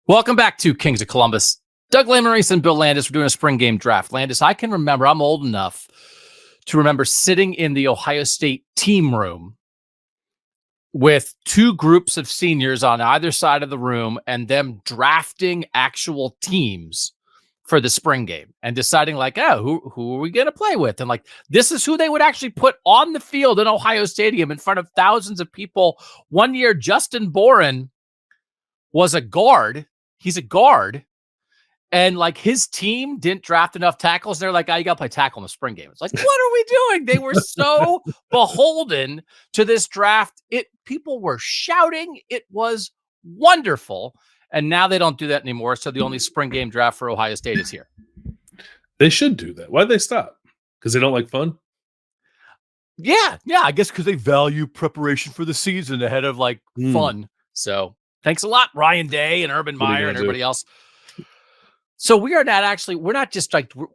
Welcome back to Kings of Columbus. Doug Lesmerises and Bill Landis. We're doing a spring game draft. Landis, I can remember, I'm old enough to remember sitting in the Ohio State team room with two groups of seniors on either side of the room and them drafting actual teams for the spring game and deciding like, oh, who are we going to play with? And like, this is who they would actually put on the field in Ohio Stadium in front of thousands of people. One year, Justin Boren was a guard. He's a guard. And like his team didn't draft enough tackles. They're like, you got to play tackle in the spring game. It's like, what are we doing? They were so beholden to this draft. People were shouting. It was wonderful. And now they don't do that anymore. So the only spring game draft for Ohio State is here. They should do that. Why'd they stop? Because they don't like fun? Yeah. I guess because they value preparation for the season ahead of like fun. So thanks a lot, Ryan Day and Urban Meyer and everybody else. So we're not just like, we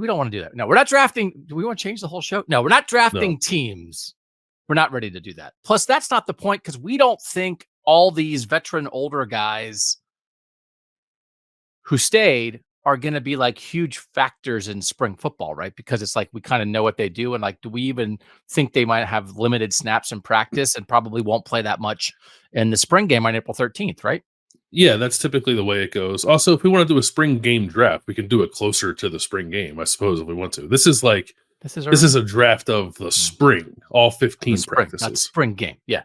don't want to do that. No, we're not drafting. Do we want to change the whole show? No, we're not drafting teams. We're not ready to do that. Plus, that's not the point because we don't think all these veteran older guys who stayed are going to be like huge factors in spring football, right? Because it's like we kind of know what they do. And like, do we even think they might have limited snaps in practice and probably won't play that much in the spring game on April 13th, right? Yeah, that's typically the way it goes. Also, if we want to do a spring game draft, we can do it closer to the spring game, I suppose, if we want to. This is a draft of the spring, all 15 practices. Not spring game. Yeah.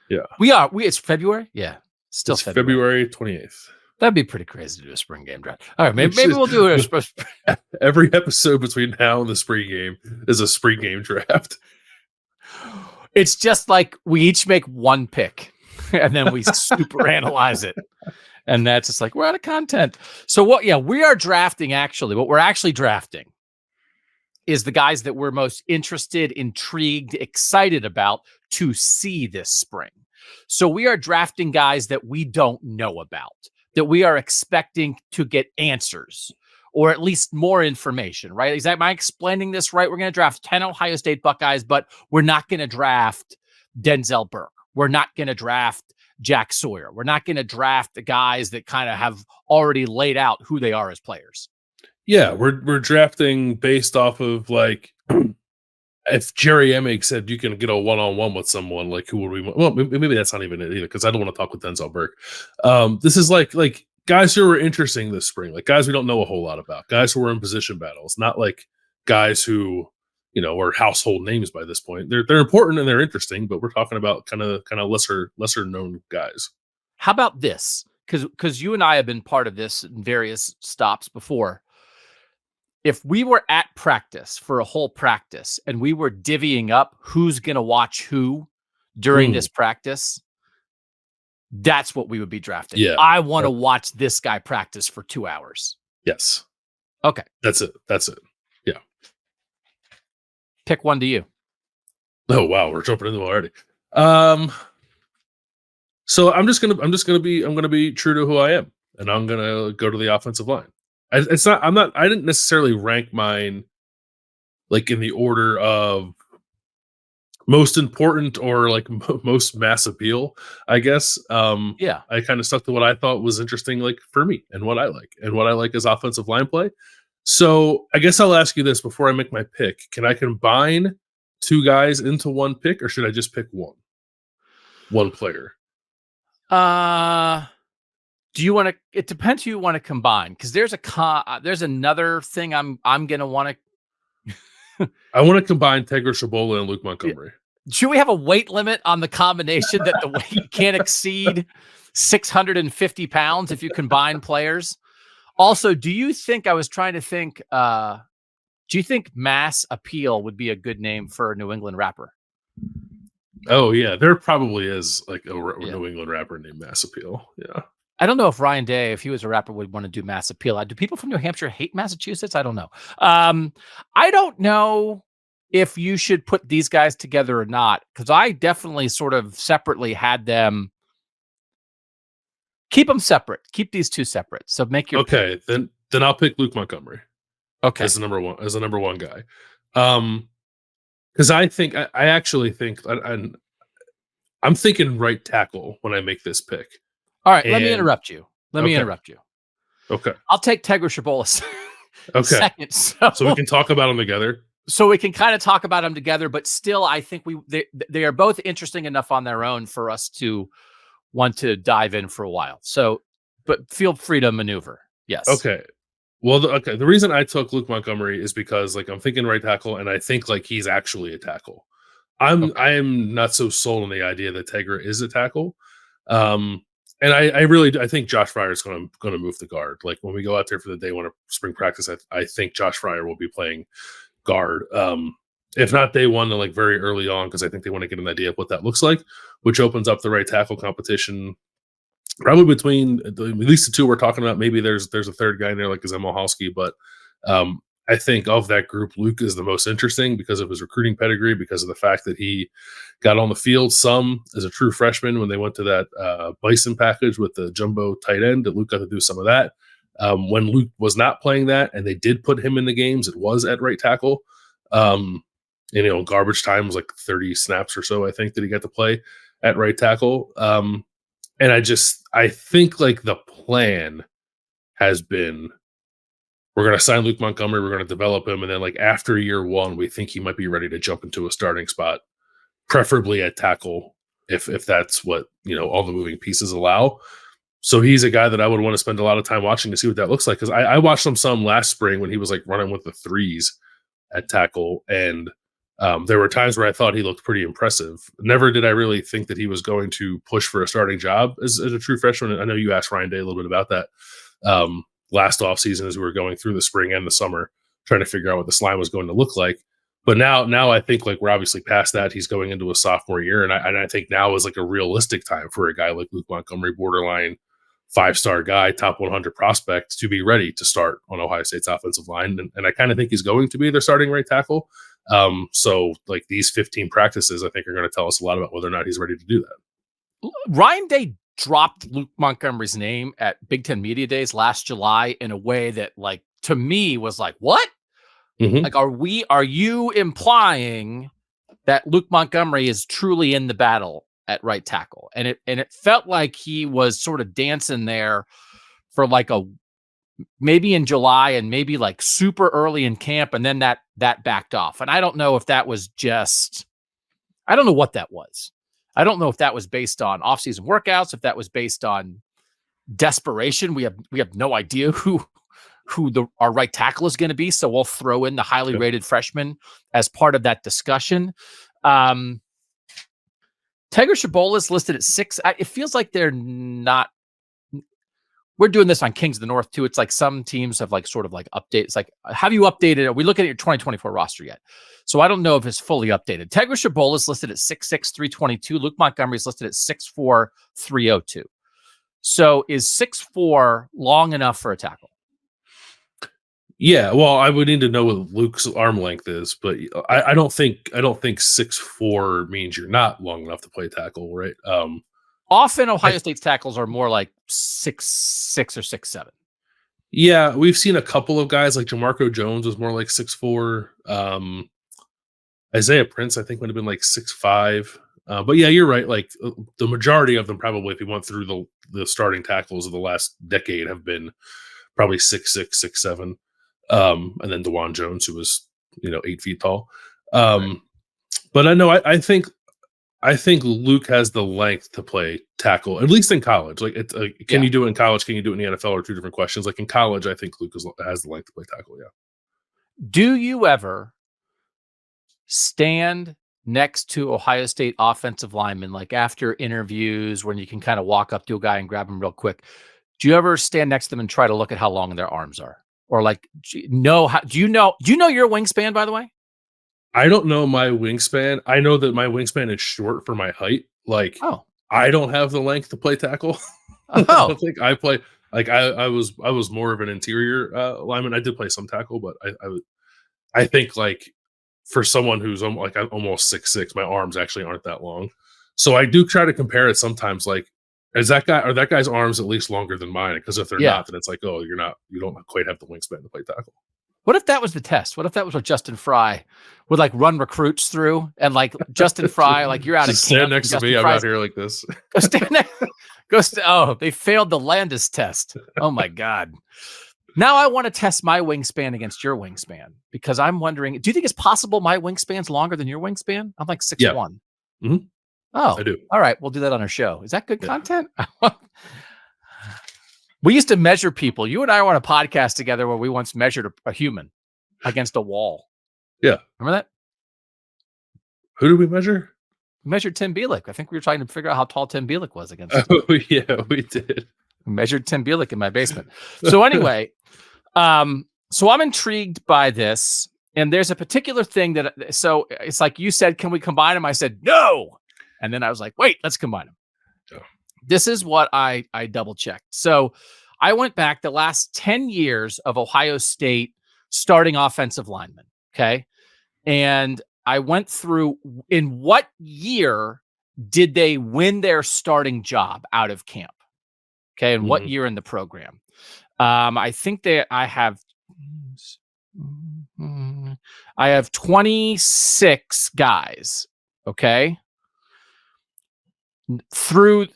Yeah. It's February? Yeah. Still February 28th. That'd be pretty crazy to do a spring game draft. All right, maybe we'll do it. Every episode between now and the spring game is a spring game draft. It's just like we each make one pick and then we super analyze it. And that's just like, we're out of content. So we are drafting actually. What we're actually drafting is the guys that we're most interested, intrigued, excited about to see this spring. So we are drafting guys that we don't know about, that we are expecting to get answers or at least more information, right? Am I explaining this right? We're going to draft 10 Ohio State Buckeyes, but we're not going to draft Denzel Burke. We're not going to draft Jack Sawyer. We're not going to draft the guys that kind of have already laid out who they are as players. Yeah, we're drafting based off of like, if Jerry Emig said you can get a one-on-one with someone, like who would we want? Well, maybe that's not even it either, because I don't want to talk with Denzel Burke. This is like guys who are interesting this spring, like guys we don't know a whole lot about, guys who are in position battles, not like guys who, are household names by this point. They're important and they're interesting, but we're talking about kind of lesser known guys. How about this? Because you and I have been part of this in various stops before. If we were at practice for a whole practice and we were divvying up who's going to watch who during this practice, that's what we would be drafting. Yeah. I want to watch this guy practice for 2 hours. Yes. Okay. That's it. Yeah. Pick one to you. Oh, wow. We're jumping into it already. So I'm going to be true to who I am, and I'm going to go to the offensive line. I didn't necessarily rank mine like in the order of most important or like most mass appeal, I guess. I kind of stuck to what I thought was interesting, like for me and what I like is offensive line play. So I guess I'll ask you this before I make my pick. Can I combine two guys into one pick, or should I just pick one player? Do you want to? It depends who you want to combine, because there's another thing I'm gonna want to. I want to combine Tegra, Tshabola, and Luke Montgomery. Should we have a weight limit on the combination that the weight can't exceed 650 pounds if you combine players? Also, do you think mass appeal would be a good name for a New England rapper? Oh yeah, there probably is like a New England rapper named Mass Appeal. Yeah. I don't know if Ryan Day, if he was a rapper, would want to do Mass Appeal. Do people from New Hampshire hate Massachusetts? I don't know. I don't know if you should put these guys together or not, because I definitely sort of separately had them. Keep them separate. Keep these two separate. So make your pick. Then I'll pick Luke Montgomery. Okay, as the number one guy. Because I actually think I'm thinking right tackle when I make this pick. All right, let me interrupt you. Let me interrupt you. Okay. I'll take Tegra Tshabola Okay. second. So we can talk about them together. So we can kind of talk about them together, but still, I think they are both interesting enough on their own for us to want to dive in for a while. So, but feel free to maneuver. Yes. Okay. Well, the reason I took Luke Montgomery is because like I'm thinking right tackle, and I think like he's actually a tackle. I am not so sold on the idea that Tegra is a tackle. And I think Josh Fryer is going to move the guard. Like when we go out there for the day one of spring practice, I think Josh Fryer will be playing guard. If not day one, then like very early on, because I think they want to get an idea of what that looks like, which opens up the right tackle competition. Probably between at least the two we're talking about. Maybe there's a third guy in there like Zemelhowski, but I think of that group, Luke is the most interesting because of his recruiting pedigree, because of the fact that he got on the field some as a true freshman when they went to that Bison package with the jumbo tight end, that Luke got to do some of that. When Luke was not playing that and they did put him in the games, it was at right tackle. Garbage time was like 30 snaps or so, I think, that he got to play at right tackle. And I think like the plan has been, we're going to sign Luke Montgomery, we're going to develop him, and then like after year one, we think he might be ready to jump into a starting spot, preferably at tackle, if that's what all the moving pieces allow. So he's a guy that I would want to spend a lot of time watching to see what that looks like, because I watched him some last spring when he was like running with the threes at tackle, and there were times where I thought he looked pretty impressive. Never did I really think that he was going to push for a starting job as a true freshman. I know you asked Ryan Day a little bit about that last offseason as we were going through the spring and the summer, trying to figure out what this line was going to look like. But now I think like we're obviously past that. He's going into a sophomore year, and I think now is like a realistic time for a guy like Luke Montgomery, borderline 5-star guy, top 100 prospect, to be ready to start on Ohio State's offensive line. And I kind of think he's going to be their starting right tackle. So like these 15 practices, I think, are going to tell us a lot about whether or not he's ready to do that. Ryan Day dropped Luke Montgomery's name at Big Ten Media Days last July in a way that, like, to me was like, what? Mm-hmm. Like, are you implying that Luke Montgomery is truly in the battle at right tackle? And it felt like he was sort of dancing there for like maybe in July and maybe like super early in camp, and then that backed off. And I don't know if that was I don't know what that was. I don't know if that was based on off-season workouts, if that was based on desperation. We have no idea who our right tackle is going to be, so we'll throw in the highly rated freshman as part of that discussion. Tegra Tshabola is listed at 6. It feels like they're not. We're doing this on Kings of the North too. It's like some teams have like sort of like updated. It's like, have you updated? Are we looking at your 2024 roster yet? So I don't know if it's fully updated. Tegra Tshabola is listed at 6'6", 322. Luke Montgomery is listed at 6'4", 302. So is 6'4" long enough for a tackle? Yeah, well, I would need to know what Luke's arm length is, but I don't think 6'4" means you're not long enough to play tackle, right? Often Ohio State's tackles are more like 6'6" or 6'7". Yeah, we've seen a couple of guys like Jamarco Jones was more like 6'4". Isaiah Prince, I think, would have been like 6'5". But yeah, you're right. Like the majority of them, probably, if you went through the starting tackles of the last decade, have been probably 6'6", 6'7". And then DeJuan Jones, who was 8 feet tall. Right. But I know I think Luke has the length to play tackle, at least in college. Like, can you do it in college? Can you do it in the NFL? Are two different questions. Like in college, I think Luke has the length to play tackle. Yeah. Do you ever stand next to Ohio State offensive linemen, like after interviews, when you can kind of walk up to a guy and grab him real quick? Do you ever stand next to them and try to look at how long their arms are, or like do you know your wingspan, by the way? I don't know my wingspan. I know that my wingspan is short for my height. Like, I don't have the length to play tackle. I don't think I play. Like, I was more of an interior lineman. I did play some tackle, but I think like for someone who's like I'm almost 6'6", my arms actually aren't that long. So I do try to compare it sometimes. Like, are that guy's arms at least longer than mine? Because if they're not, then it's like, oh, you don't quite have the wingspan to play tackle. What if that was the test? What if that was what Justin Fry would like run recruits through, and like Justin Fry, like you're out of camp. Stand next to me. I'm out here like this. Go stand next. Oh, they failed the Landis test. Oh my God. Now I want to test my wingspan against your wingspan, because I'm wondering, do you think it's possible my wingspan's longer than your wingspan? I'm like 6'1". Yeah. Mm-hmm. Oh, I do. All right. We'll do that on our show. Is that good content? We used to measure people. You and I were on a podcast together where we once measured a human against a wall. Yeah. Remember that? Who did we measure? We measured Tim Bielik. I think we were trying to figure out how tall Tim Bielik was against. Oh, yeah, we did. We measured Tim Bielik in my basement. So anyway, so I'm intrigued by this. And there's a particular thing that, so it's like you said, can we combine them? I said, no. And then I was like, wait, let's combine them. Yeah. This is what I double checked. So I went back the last 10 years of Ohio State starting offensive linemen. Okay. And I went through, in what year did they win their starting job out of camp? Okay. And what year in the program? I think that I have 26 guys. Okay. Through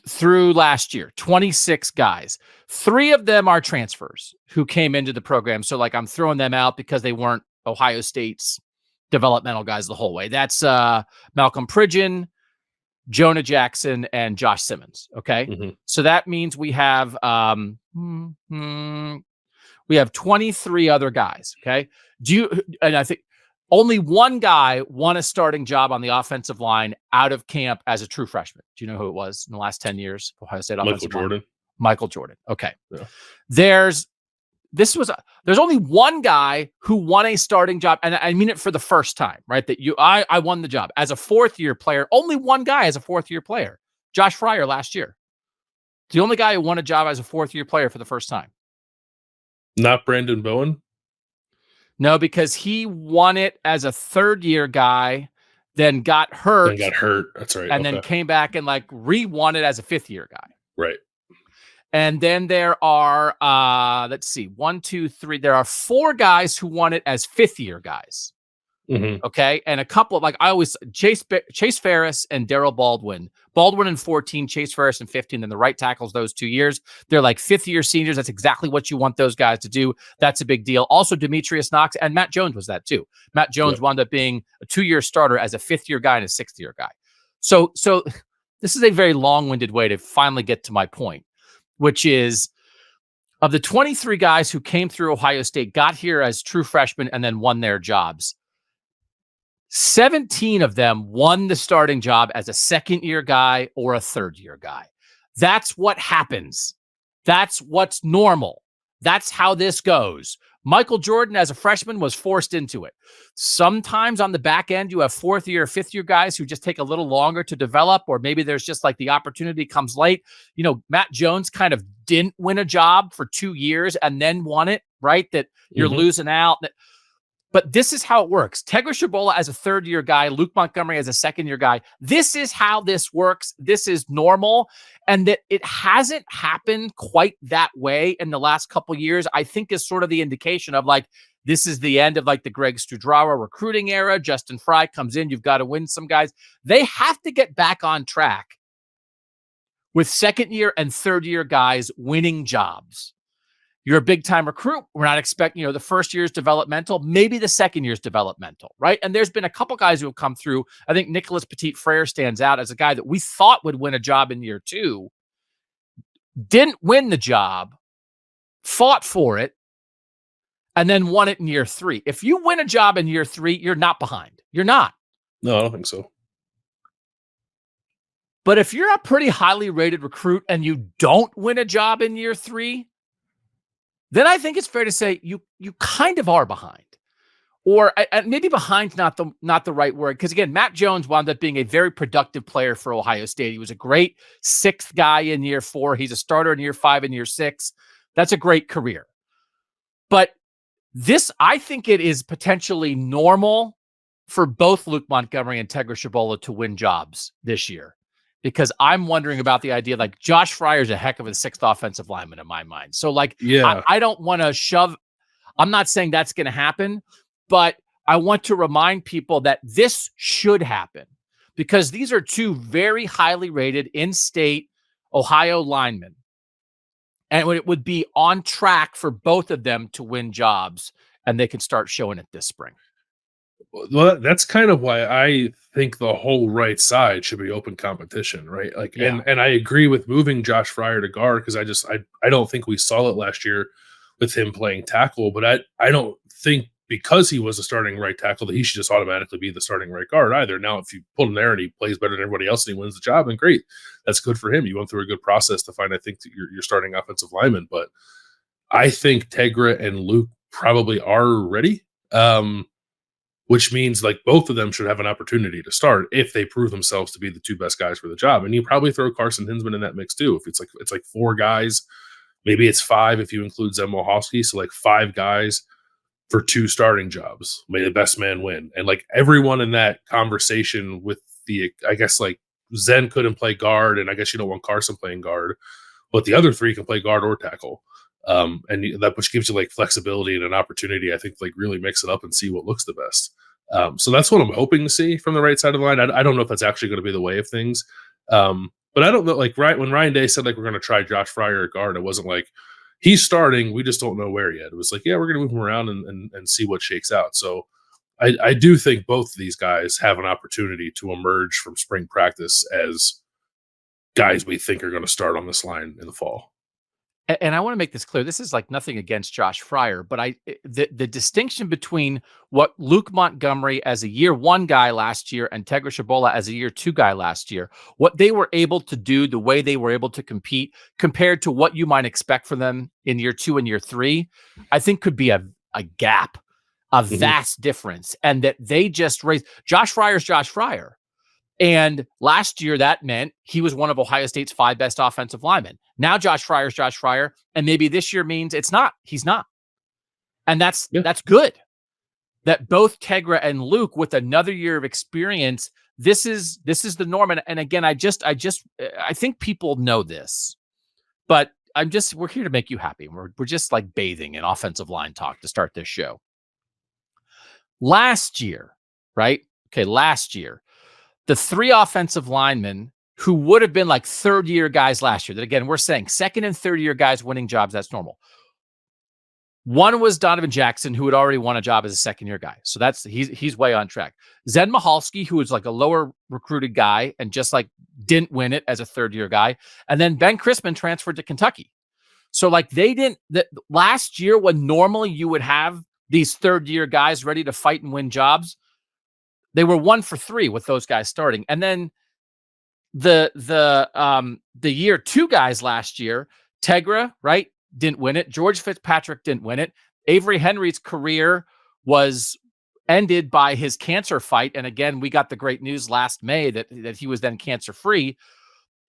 last year, 26 guys. 3 of them are transfers who came into the program. So like I'm throwing them out because they weren't Ohio State's developmental guys the whole way. That's Malcolm Pridgeon, Jonah Jackson, and Josh Simmons. Okay. So that means we have 23 other guys. Okay. And I think only one guy won a starting job on the offensive line out of camp as a true freshman. Do you know who it was in the last 10 years? Ohio State offensive line? Michael Jordan. Okay. Yeah. There's only one guy who won a starting job, and I mean it for the first time, right? That I won the job as a 4th-year player. Only one guy as a 4th-year player, Josh Fryer last year. The only guy who won a job as a 4th-year player for the first time. Not Brandon Bowen? No, because he won it as a 3rd-year guy, then got hurt. That's right. And then came back and like re-won it as a 5th-year guy. Right. And then there are, let's see, 1, 2, 3. There are 4 guys who won it as 5th-year guys. Okay. And a couple of, like I always, Chase Ferris and Darrell Baldwin. Baldwin in 14, Chase Ferris in 15. Then the right tackles those 2 years. They're like 5th-year seniors. That's exactly what you want those guys to do. That's a big deal. Also, Demetrius Knox and Matt Jones was that too. Matt Jones wound up being a 2-year starter as a 5th-year guy and a 6th-year guy. So this is a very long-winded way to finally get to my point, which is, of the 23 guys who came through Ohio State, got here as true freshmen, and then won their jobs, 17 of them won the starting job as a 2nd-year guy or a 3rd-year guy. That's what happens. That's what's normal. That's how this goes. Michael Jordan, as a freshman, was forced into it. Sometimes on the back end, you have 4th-year, 5th-year guys who just take a little longer to develop, or maybe there's just like the opportunity comes late. You know, Matt Jones kind of didn't win a job for 2 years and then won it, right? That you're losing out. But this is how it works. Tegra Tshabola as a 3rd-year guy, Luke Montgomery as a 2nd-year guy. This is how this works. This is normal. And that it hasn't happened quite that way in the last couple of years, I think is sort of the indication of like, this is the end of like the Greg Studrawa recruiting era. Justin Fry comes in. You've got to win some guys. They have to get back on track with 2nd-year and 3rd-year guys winning jobs. You're a big-time recruit. We're not expecting, the first year's developmental, maybe the 2nd year's developmental, right? And there's been a couple guys who have come through. I think Nicholas Petit-Frere stands out as a guy that we thought would win a job in year 2, didn't win the job, fought for it, and then won it in year 3. If you win a job in year 3, you're not behind. You're not. No, I don't think so. But if you're a pretty highly rated recruit and you don't win a job in year 3, then I think it's fair to say you kind of are behind, or maybe behind's not the right word. Because again, Matt Jones wound up being a very productive player for Ohio State. He was a great 6th guy in year 4. He's a starter in year 5 and year 6. That's a great career. But this, I think it is potentially normal for both Luke Montgomery and Tegra Tshabola to win jobs this year. Because I'm wondering about the idea, like Josh Fryer's a heck of a 6th offensive lineman in my mind. So like, I don't want to shove. I'm not saying that's going to happen, but I want to remind people that this should happen because these are two very highly rated in-state Ohio linemen. And it would be on track for both of them to win jobs, and they can start showing it this spring. Well, that's kind of why I think the whole right side should be open competition, right? Like, Yeah. and I agree with moving Josh Fryer to guard because I don't think we saw it last year with him playing tackle, but I don't think because he was a starting right tackle that he should just automatically be the starting right guard either. Now, if you put him there and he plays better than everybody else and he wins the job, then great, that's good for him. You went through a good process to find, I think, your starting offensive lineman, but I think Tegra and Luke probably are ready. Which means like both of them should have an opportunity to start if they prove themselves to be the two best guys for the job. And you probably throw Carson Hinsman in that mix too. If it's like 4 guys, maybe it's 5 if you include Zen Moholsky. So like 5 guys for 2 starting jobs. May the best man win. And like everyone in that conversation with I guess like Zen couldn't play guard, and I guess you don't want Carson playing guard, but the other 3 can play guard or tackle. And that which gives you like flexibility and an opportunity, I think, like really mix it up and see what looks the best. So that's what I'm hoping to see from the right side of the line. I don't know if that's actually going to be the way of things. But I don't know, like when Ryan Day said like we're going to try Josh Fryer at guard, it wasn't like he's starting, we just don't know where yet. It was like, yeah, we're going to move him around and see what shakes out. So I do think both of these guys have an opportunity to emerge from spring practice as guys we think are going to start on this line in the fall. And I want to make this clear. This is like nothing against Josh Fryer, but the distinction between what Luke Montgomery as a year 1 guy last year and Tegra Tshabola as a year 2 guy last year, what they were able to do, the way they were able to compete compared to what you might expect from them in year 2 and year 3, I think could be a gap, a vast difference. And that they just raised Josh Fryer's Josh Fryer. And last year, that meant he was one of Ohio State's 5 best offensive linemen. Now Josh Fryer's Josh Fryer, and maybe this year means it's not. He's not. And that's good. That both Tegra and Luke, with another year of experience, this is the norm. And again, I think people know this, but we're here to make you happy. We're just like bathing in offensive line talk to start this show. Last year, right? Okay, last year, the 3 offensive linemen who would have been like 3rd-year guys last year, that again, we're saying 2nd and 3rd-year guys winning jobs, that's normal. One was Donovan Jackson, who had already won a job as a 2nd-year guy. So he's way on track. Zen Moholsky, who was like a lower recruited guy and just like didn't win it as a 3rd-year guy. And then Ben Chrisman transferred to Kentucky. So like last year when normally you would have these 3rd-year guys ready to fight and win jobs, they were 1 for 3 with those guys starting. And then the year 2 guys last year, Tegra, right, didn't win it. George Fitzpatrick didn't win it. Avery Henry's career was ended by his cancer fight. And again, we got the great news last May that he was then cancer-free.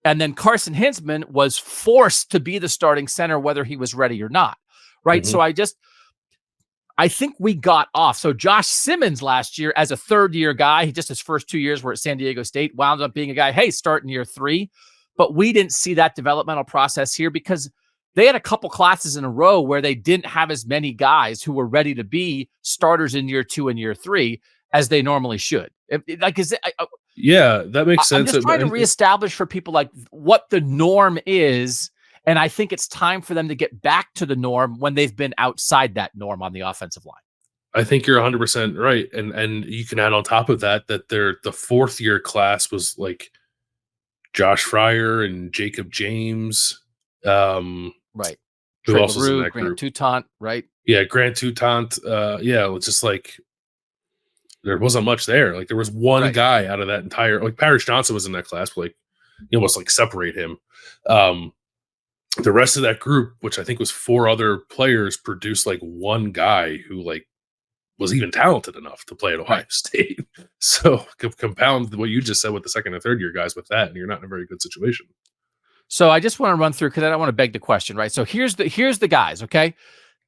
And then Carson Hinsman was forced to be the starting center, whether he was ready or not. Right. So I think we got off. So Josh Simmons last year as a 3rd-year guy, just his first 2 years were at San Diego State, wound up being a guy, hey, start in year 3. But we didn't see that developmental process here because they had a couple classes in a row where they didn't have as many guys who were ready to be starters in year 2 and year 3 as they normally should. Yeah, that makes sense. I'm just trying to reestablish for people like what the norm is. And I think it's time for them to get back to the norm when they've been outside that norm on the offensive line. I think you're 100% right. And you can add on top of that the 4th-year class was like Josh Fryer and Jacob James. Right. Who Trey else was in LaRue, that Grant group? Toutant, right? Yeah, Grant Toutant. It's just like there wasn't much there. Like there was one guy out of that entire, like Parrish Johnson was in that class, but like you almost like separate him. The rest of that group, which I think was 4 other players, produced like one guy who like was even talented enough to play at Ohio State. So compound what you just said with the 2nd and 3rd-year guys with that, and you're not in a very good situation. So I just want to run through because I don't want to beg the question, right? So here's the guys, okay?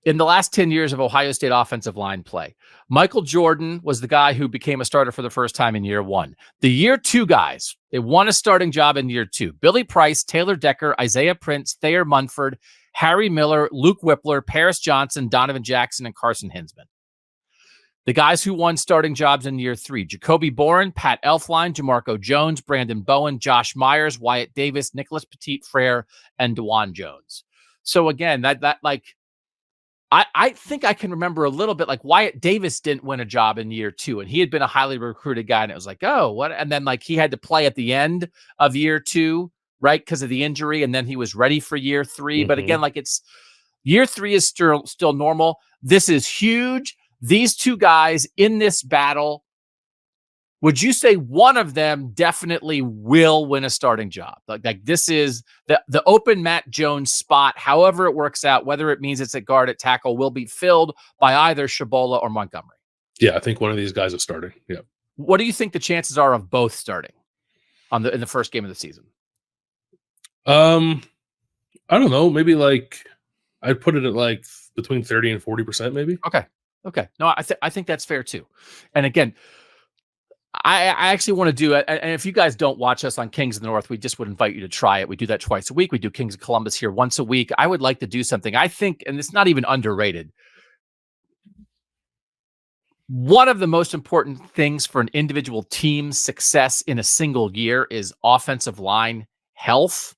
In the last 10 years of Ohio State offensive line play, Michael Jordan was the guy who became a starter for the first time in year 1. The year 2 guys, they won a starting job in year 2. Billy Price, Taylor Decker, Isaiah Prince, Thayer Munford, Harry Miller, Luke Whippler, Paris Johnson, Donovan Jackson, and Carson Hinsman. The guys who won starting jobs in year 3, Jacoby Boren, Pat Elflein, Jamarco Jones, Brandon Bowen, Josh Myers, Wyatt Davis, Nicholas Petit-Frere, and DeJuan Jones. So again, that like, I think I can remember a little bit, like Wyatt Davis didn't win a job in year 2, and he had been a highly recruited guy, and it was like, oh, what? And then like he had to play at the end of year 2, right, because of the injury, and then he was ready for year 3. But again, like it's year 3 is still normal. This is huge. These two guys in this battle, would you say one of them definitely will win a starting job? Like this is the open Matt Jones spot, however it works out, whether it means it's at guard, at tackle, will be filled by either Tshabola or Montgomery. Yeah, I think one of these guys is starting. Yeah. What do you think the chances are of both starting in the first game of the season? I don't know. Maybe like I'd put it at like between 30 and 40%, maybe. Okay. No, I think that's fair too. And again, I actually want to do it. And if you guys don't watch us on Kings of the North, we just would invite you to try it. We do that twice a week. We do Kings of Columbus here once a week. I would like to do something. I think, and it's not even underrated, one of the most important things for an individual team's success in a single year is offensive line health.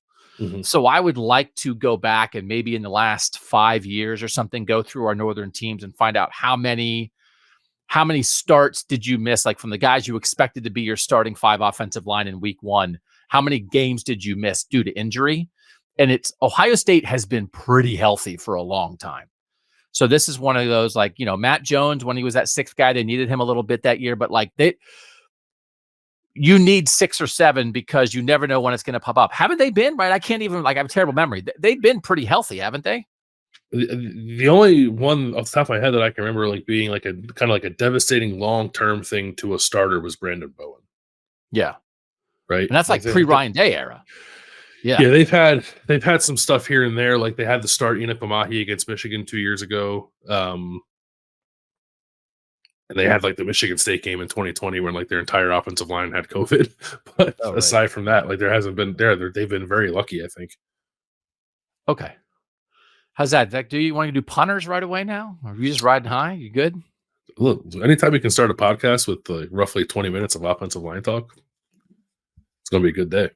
So I would like to go back and maybe in the last 5 years or something, go through our Northern teams and find out how many starts did you miss? Like from the guys you expected to be your starting 5 offensive line in week 1, how many games did you miss due to injury? And it's Ohio State has been pretty healthy for a long time. So this is one of those, like, you know, Matt Jones, when he was that 6th guy, they needed him a little bit that year, but like you need 6 or 7 because you never know when it's going to pop up. Haven't they been, right? I can't even, like, I have a terrible memory. They've been pretty healthy, haven't they? The only one off the top of my head that I can remember like being like a kind of like a devastating long-term thing to a starter was Brandon Bowen. Yeah. Right. And that's like pre-Ryan Day era. Yeah. Yeah. They've had some stuff here and there. Like they had to start Enoch Pamahi against Michigan 2 years ago. And they had like the Michigan State game in 2020 when like their entire offensive line had COVID. But aside from that, like there hasn't been they've been very lucky, I think. Okay. How's that? Do you want to do punters right away now? Or are you just riding high? You good? Look, anytime you can start a podcast with like roughly 20 minutes of offensive line talk, it's going to be a good day.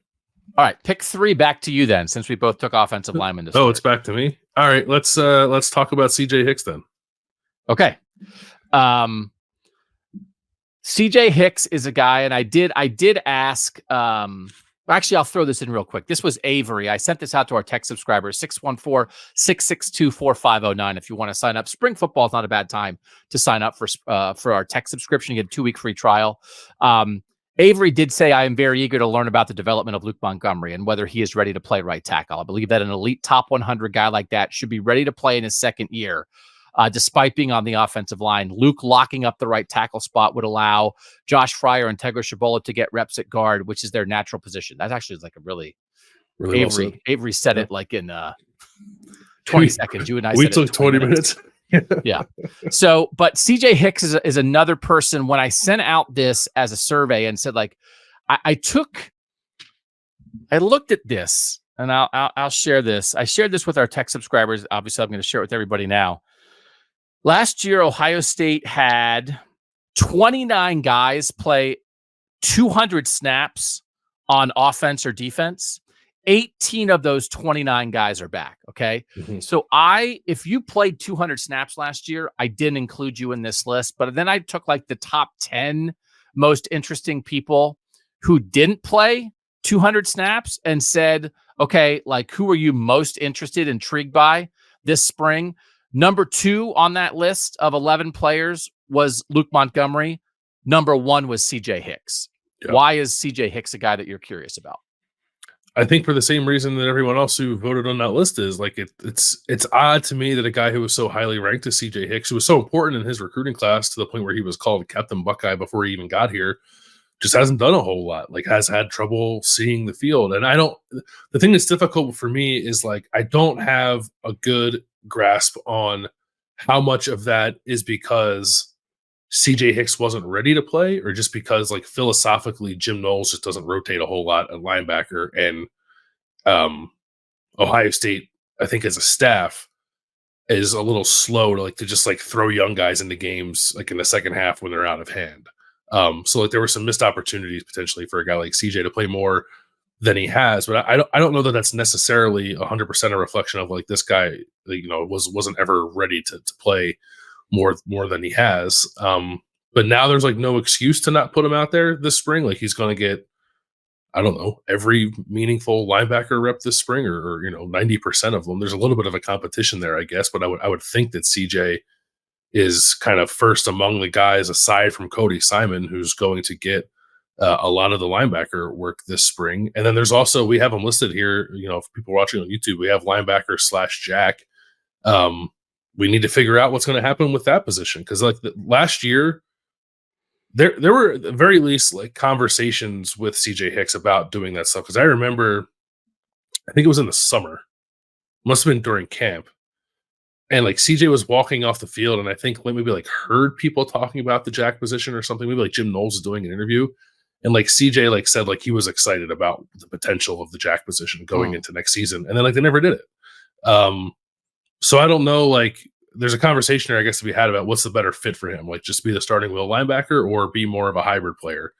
All right. Pick 3 back to you then, since we both took offensive linemen to start. Oh, it's back to me. All right. Let's talk about CJ Hicks then. Okay. CJ Hicks is a guy, and I did ask, actually, I'll throw this in real quick. This was Avery. I sent this out to our tech subscribers, 614-662-4509. If you want to sign up, spring football is not a bad time to sign up for our tech subscription. You get a 2-week free trial. Avery did say, I am very eager to learn about the development of Luke Montgomery and whether he is ready to play right tackle. I believe that an elite top 100 guy like that should be ready to play in his second year. Despite being on the offensive line, Luke locking up the right tackle spot would allow Josh Fryer and Tegra Tshabola to get reps at guard, which is their natural position. That actually is like a really Avery said it like in 20 seconds. You and I we said took it 20 minutes. Yeah. So, but CJ Hicks is another person. When I sent out this as a survey and said, like, I looked at this, and I'll share this. I shared this with our tech subscribers. Obviously, I'm going to share it with everybody now. Last year, Ohio State had 29 guys play 200 snaps on offense or defense. 18 of those 29 guys are back. Okay. So if you played 200 snaps last year, I didn't include you in this list, but then I took like the top 10 most interesting people who didn't play 200 snaps and said, okay, like who are you most intrigued by this spring? Number 2 on that list of 11 players was Luke Montgomery. Number 1 was CJ Hicks. Yeah. Why is CJ Hicks a guy that you're curious about? I think for the same reason that everyone else who voted on that list is. Like it's odd to me that a guy who was so highly ranked as CJ Hicks, who was so important in his recruiting class to the point where he was called Captain Buckeye before he even got here, just hasn't done a whole lot, like has had trouble seeing the field. And the thing that's difficult for me is like, I don't have a good grasp on how much of that is because CJ Hicks wasn't ready to play or just because like philosophically Jim Knowles just doesn't rotate a whole lot at linebacker and Ohio State I think as a staff is a little slow to just throw young guys into games like in the second half when they're out of hand. So like there were some missed opportunities potentially for a guy like CJ to play more than he has, but I don't know that that's necessarily 100% a reflection of like this guy, wasn't ever ready to play more than he has. But now there's like no excuse to not put him out there this spring. Like he's going to get, I don't know, every meaningful linebacker rep this spring, or 90% of them. There's a little bit of a competition there, I guess, but I would think that CJ is kind of first among the guys aside from Cody Simon, who's going to get a lot of the linebacker work this spring. And then there's also, we have them listed here, if people are watching on YouTube, we have linebacker / jack. We need to figure out what's going to happen with that position. Cause like last year, there were at the very least like conversations with CJ Hicks about doing that stuff. Cause I remember, I think it was in the summer, must've been during camp. And like CJ was walking off the field, and I think maybe like heard people talking about the jack position or something. Maybe like Jim Knowles was doing an interview, and like CJ like said like he was excited about the potential of the jack position going into next season, and then like they never did it. So I don't know. Like there's a conversation there, I guess, to be had about what's the better fit for him. Like just be the starting will linebacker or be more of a hybrid player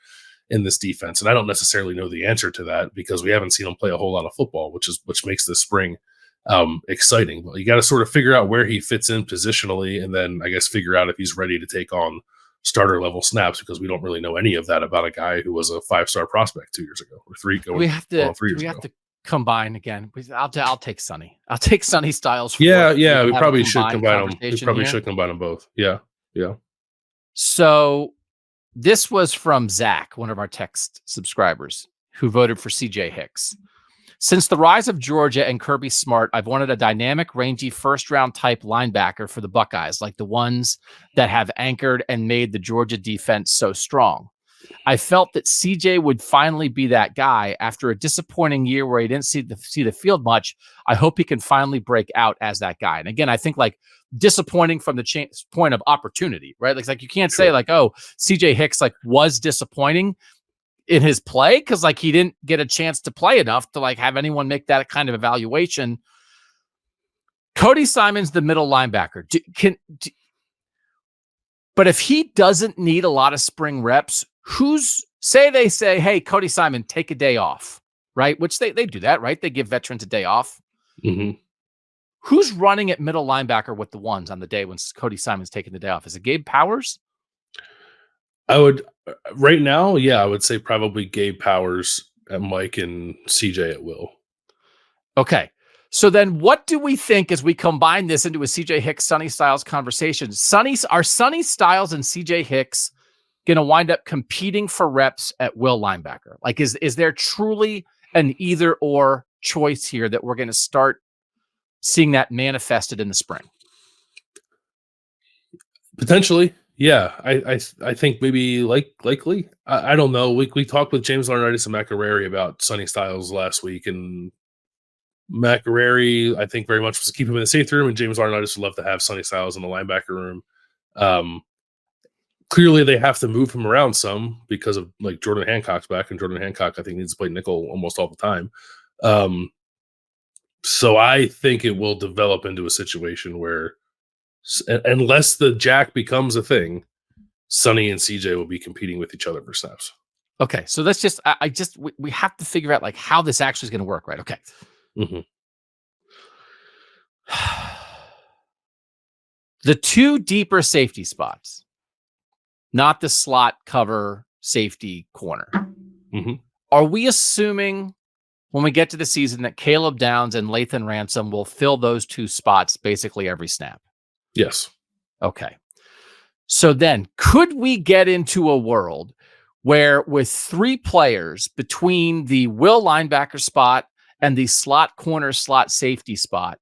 in this defense. And I don't necessarily know the answer to that because we haven't seen him play a whole lot of football, which makes this spring exciting. But you got to sort of figure out where he fits in positionally, and then I guess figure out if he's ready to take on starter level snaps, because we don't really know any of that about a guy who was a 5-star prospect 2 years ago or 3 going. We have to. 3 years we ago. have to combine again. I'll take Sonny. I'll take Sonny Styles. Yeah. We probably should combine them. We probably should combine them both. Yeah. So this was from Zach, one of our text subscribers, who voted for CJ Hicks. Since the rise of Georgia and Kirby Smart, I've wanted a dynamic, rangy first-round type linebacker for the Buckeyes, like the ones that have anchored and made the Georgia defense so strong. I felt that CJ would finally be that guy after a disappointing year where he didn't see the field much. I hope he can finally break out as that guy. And again, I think like disappointing from the point of opportunity, right? Like you can't say like, oh, CJ Hicks like was disappointing in his play because like he didn't get a chance to play enough to like have anyone make that kind of evaluation. Cody Simon's the middle linebacker. But if he doesn't need a lot of spring reps, they say, hey, Cody Simon, take a day off, right? Which they do that, right? They give veterans a day off. Mm-hmm. Who's running at middle linebacker with the ones on the day when Cody Simon's taking the day off? Is it Gabe Powers? I would right now, I would say probably Gabe Powers at Mike and CJ at will. Okay. So then what do we think as we combine this into a CJ Hicks, Sonny Styles conversation? Are Sonny Styles and CJ Hicks going to wind up competing for reps at will linebacker? Like, is there truly an either or choice here that we're going to start seeing that manifested in the spring? Potentially. Yeah, I think maybe likely. I don't know. We talked with James Laurinaitis and McArary about Sonny Styles last week, and McArary, I think, very much was to keep him in the safety room, and James Laurinaitis would love to have Sonny Styles in the linebacker room. Clearly, they have to move him around some because of like Jordan Hancock's back, and Jordan Hancock, I think, needs to play nickel almost all the time. So I think it will develop into a situation where, unless the jack becomes a thing, Sonny and CJ will be competing with each other for snaps. Okay, so let's we have to figure out like how this actually is going to work, right? Okay. Mm-hmm. The two deeper safety spots, not the slot cover safety corner. Mm-hmm. Are we assuming when we get to the season that Caleb Downs and Lathan Ransom will fill those two spots basically every snap? Yes. Okay. So then could we get into a world where with 3 players between the will linebacker spot and the slot corner, slot safety spot,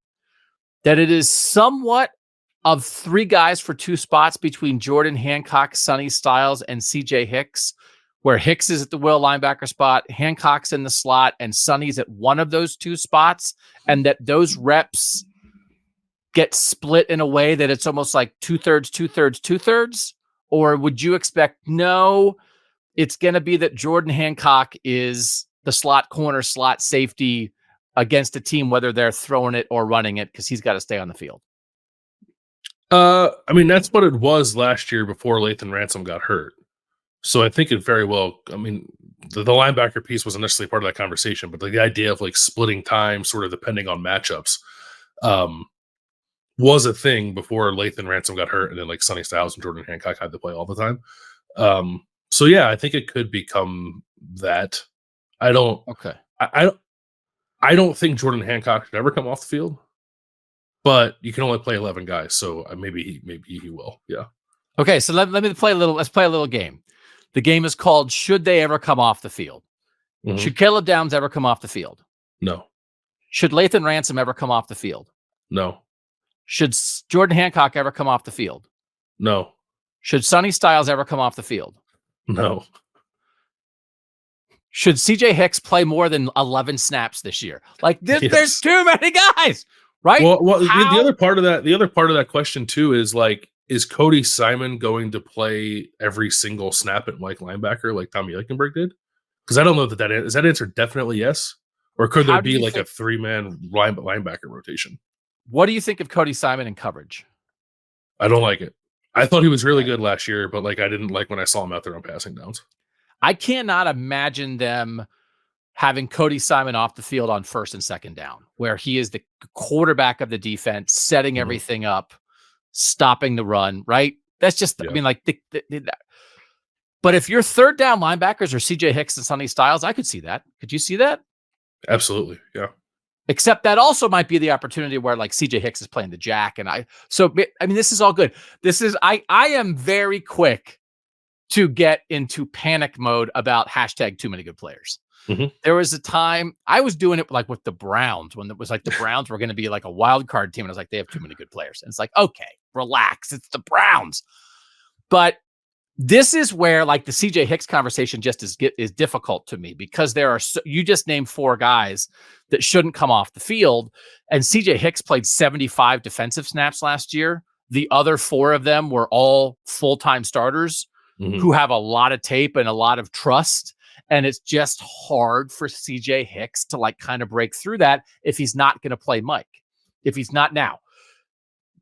that it is somewhat of 3 guys for 2 spots between Jordan Hancock, Sonny Styles, and CJ Hicks, where Hicks is at the will linebacker spot, Hancock's in the slot, and Sonny's at one of those 2 spots, and that those reps get split in a way that it's almost like 2/3, 2/3, 2/3? Or would you expect, no, it's going to be that Jordan Hancock is the slot corner, slot safety, against a team, whether they're throwing it or running it, because he's got to stay on the field. I mean, that's what it was last year before Lathan Ransom got hurt. So I think it very well, I mean, the linebacker piece wasn't necessarily part of that conversation, but the idea of like splitting time sort of depending on matchups was a thing before Lathan Ransom got hurt, and then like Sonny Styles and Jordan Hancock had to play all the time. So yeah, I think it could become that. I don't think Jordan Hancock should ever come off the field, but you can only play 11 guys, so maybe he will. Yeah. Okay, so let's play a little game. The game is called Should They Ever Come Off the Field? Mm-hmm. Should Caleb Downs ever come off the field? No. Should Lathan Ransom ever come off the field? No. Should Jordan Hancock ever come off the field? No. Should Sonny Styles ever come off the field? No. Should CJ Hicks play more than 11 snaps this year? Like this, yes. There's too many guys, right? Well, the other part of that question too is like, is Cody Simon going to play every single snap at Mike linebacker like Tommy Eichenberg did? Because I don't know that is that answer definitely yes, or could there be like a 3-man linebacker rotation? What do you think of Cody Simon in coverage? I don't like it. I thought he was really good last year, but like I didn't like when I saw him out there on passing downs. I cannot imagine them having Cody Simon off the field on 1st and 2nd down, where he is the quarterback of the defense, setting everything up, stopping the run, right? That's just, I mean, like, but if your 3rd down linebackers are CJ Hicks and Sonny Styles, I could see that. Could you see that? Absolutely. Yeah. Except that also might be the opportunity where like CJ Hicks is playing the jack. And I mean, this is all good. I am very quick to get into panic mode about hashtag too many good players. Mm-hmm. There was a time I was doing it like with the Browns when it was like the Browns were going to be like a wild card team. And I was like, they have too many good players. And it's like, okay, relax. It's the Browns. But this is where like the CJ Hicks conversation just is difficult to me, because there are, you just named 4 guys that shouldn't come off the field. And CJ Hicks played 75 defensive snaps last year. The other 4 of them were all full-time starters who have a lot of tape and a lot of trust. And it's just hard for CJ Hicks to like kind of break through that if he's not going to play Mike. If he's not now,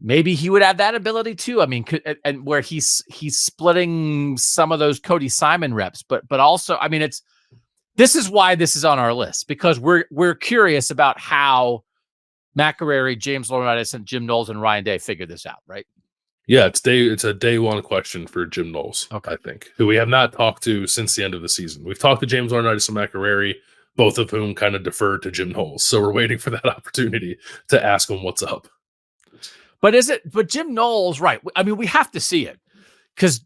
maybe he would have that ability too. I mean, and where he's splitting some of those Cody Simon reps, but also, I mean, this is why this is on our list, because we're curious about how McArary, James Laurinaitis, and Jim Knowles and Ryan Day figure this out, right? Yeah, it's a day one question for Jim Knowles, okay. I think, who we have not talked to since the end of the season. We've talked to James Laurinaitis and McArary, both of whom kind of deferred to Jim Knowles. So we're waiting for that opportunity to ask him what's up. But Jim Knowles, right? I mean, we have to see it, because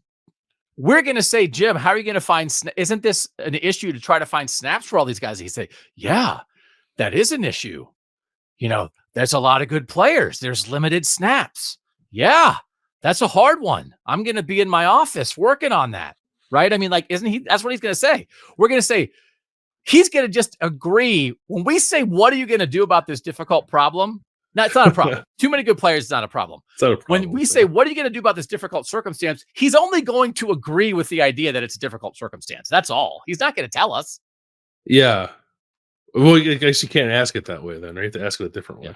we're going to say, Jim, how are you going to find, isn't this an issue to try to find snaps for all these guys? He say, yeah, that is an issue. You know, there's a lot of good players. There's limited snaps. Yeah, that's a hard one. I'm going to be in my office working on that. Right. I mean, like, isn't he? That's what he's going to say. We're going to say, he's going to just agree. When we say, what are you going to do about this difficult problem? No, it's not a problem. Too many good players is not a problem. It's not a problem. When we say, what are you going to do about this difficult circumstance? He's only going to agree with the idea that it's a difficult circumstance. That's all. He's not going to tell us. Yeah. Well, I guess you can't ask it that way then, right? You have to ask it a different way.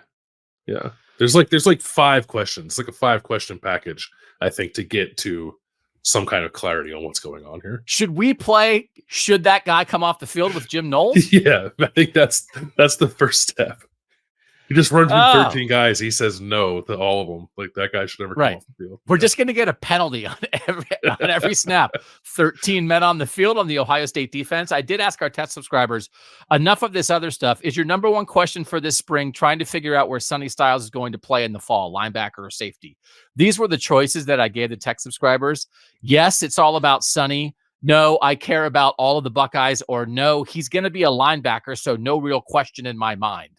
Yeah. There's like 5 questions, like a 5-question package, I think, to get to some kind of clarity on what's going on here. Should we play? Should that guy come off the field with Jim Knowles? Yeah, I think that's the first step. He just runs through 13 guys. He says no to all of them. Like, that guy should never come off the field. We're just going to get a penalty on every snap. 13 men on the field on the Ohio State defense. I did ask our test subscribers, enough of this other stuff. Is your number one question for this spring trying to figure out where Sonny Styles is going to play in the fall, linebacker or safety? These were the choices that I gave the tech subscribers. Yes, it's all about Sonny. No, I care about all of the Buckeyes. Or no, he's going to be a linebacker, so no real question in my mind.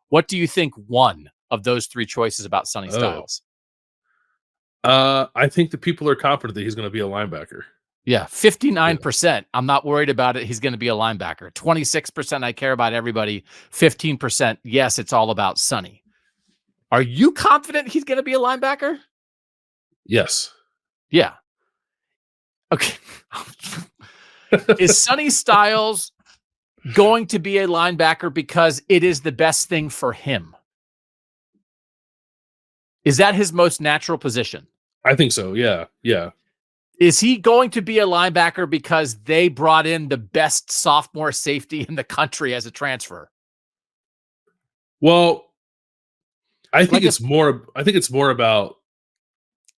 What do you think one of those 3 choices about Sonny Styles? I think the people are confident that he's going to be a linebacker. Yeah, 59%. Yeah. I'm not worried about it. He's going to be a linebacker. 26%, I care about everybody. 15%, yes, it's all about Sonny. Are you confident he's going to be a linebacker? Yes. Yeah. Okay. Is Sonny Styles going to be a linebacker because it is the best thing for him? Is that his most natural position? I think so. Yeah. Yeah. Is he going to be a linebacker because they brought in the best sophomore safety in the country as a transfer? Well, I think Like it's more. I think it's more about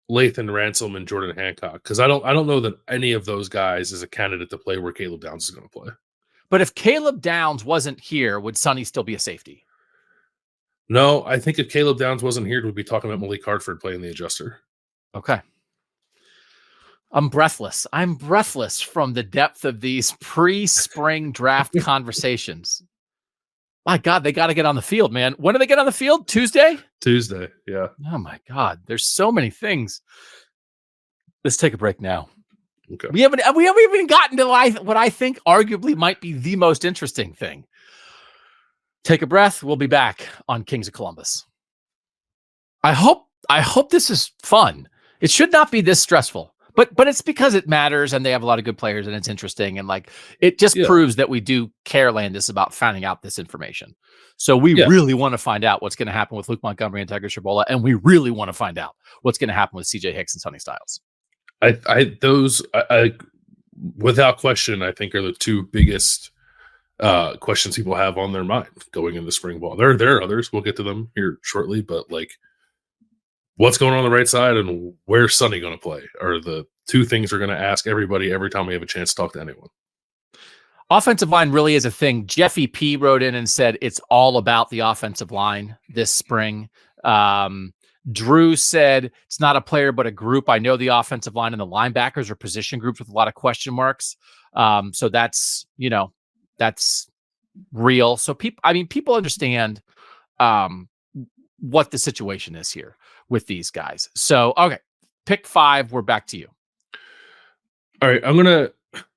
Lathan Ransom and Jordan Hancock, because I don't know that any of those guys is a candidate to play where Caleb Downs is going to play. But if Caleb Downs wasn't here, would Sonny still be a safety? No, I think if Caleb Downs wasn't here, we'd be talking about Malik Hartford playing the adjuster. Okay. I'm breathless. I'm breathless from the depth of these pre-spring draft conversations. My God, they got to get on the field, man. When do they get on the field? Tuesday? Tuesday, yeah. Oh my God, there's so many things. Let's take a break now. Okay. We haven't even gotten to what I think arguably might be the most interesting thing. Take a breath. We'll be back on Kings of Columbus. I hope this is fun. It should not be this stressful. But it's because it matters and they have a lot of good players and it's interesting. And like, it just proves that we do care, Landis, about finding out this information. So we really want to find out what's going to happen with Luke Montgomery and Tegra Tshabola. And we really want to find out what's going to happen with CJ Hicks and Sonny Styles. Those without question, I think are the two biggest questions people have on their mind going into spring ball. There are others. We'll get to them here shortly, but like, what's going on the right side and where's Sonny going to play are the two things we're going to ask everybody every time we have a chance to talk to anyone. Offensive line really is a thing. Jeffy P wrote in and said it's all about the offensive line this spring. Drew said it's not a player, but a group. I know the offensive line and the linebackers are position groups with a lot of question marks. So that's real. So people understand what the situation is here with these guys. So, okay, pick 5. We're back to you. All right. I'm going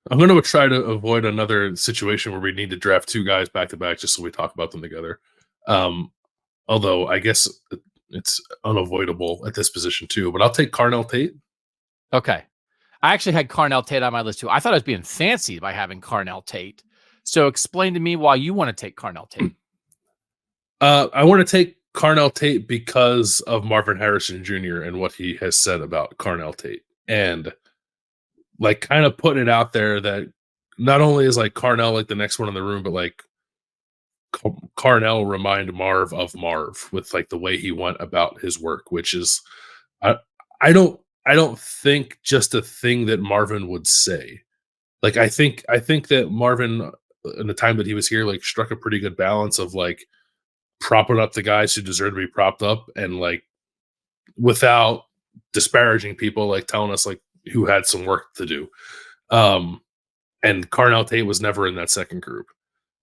to try to avoid another situation where we need to draft 2 guys back to back just so we talk about them together. Although I guess it's unavoidable at this position too, but I'll take Carnell Tate. Okay. I actually had Carnell Tate on my list too. I thought I was being fancy by having Carnell Tate. So explain to me why you want to take Carnell Tate. I want to take Carnell Tate because of Marvin Harrison Jr. and what he has said about Carnell Tate. And like kind of putting it out there that not only is like Carnell like the next one in the room, but like Carnell remind Marv of Marv with like the way he went about his work, which is I don't think just a thing that Marvin would say. Like I think that Marvin in the time that he was here like struck a pretty good balance of like propping up the guys who deserve to be propped up and like without disparaging people, like telling us like who had some work to do. And Carnell Tate was never in that second group.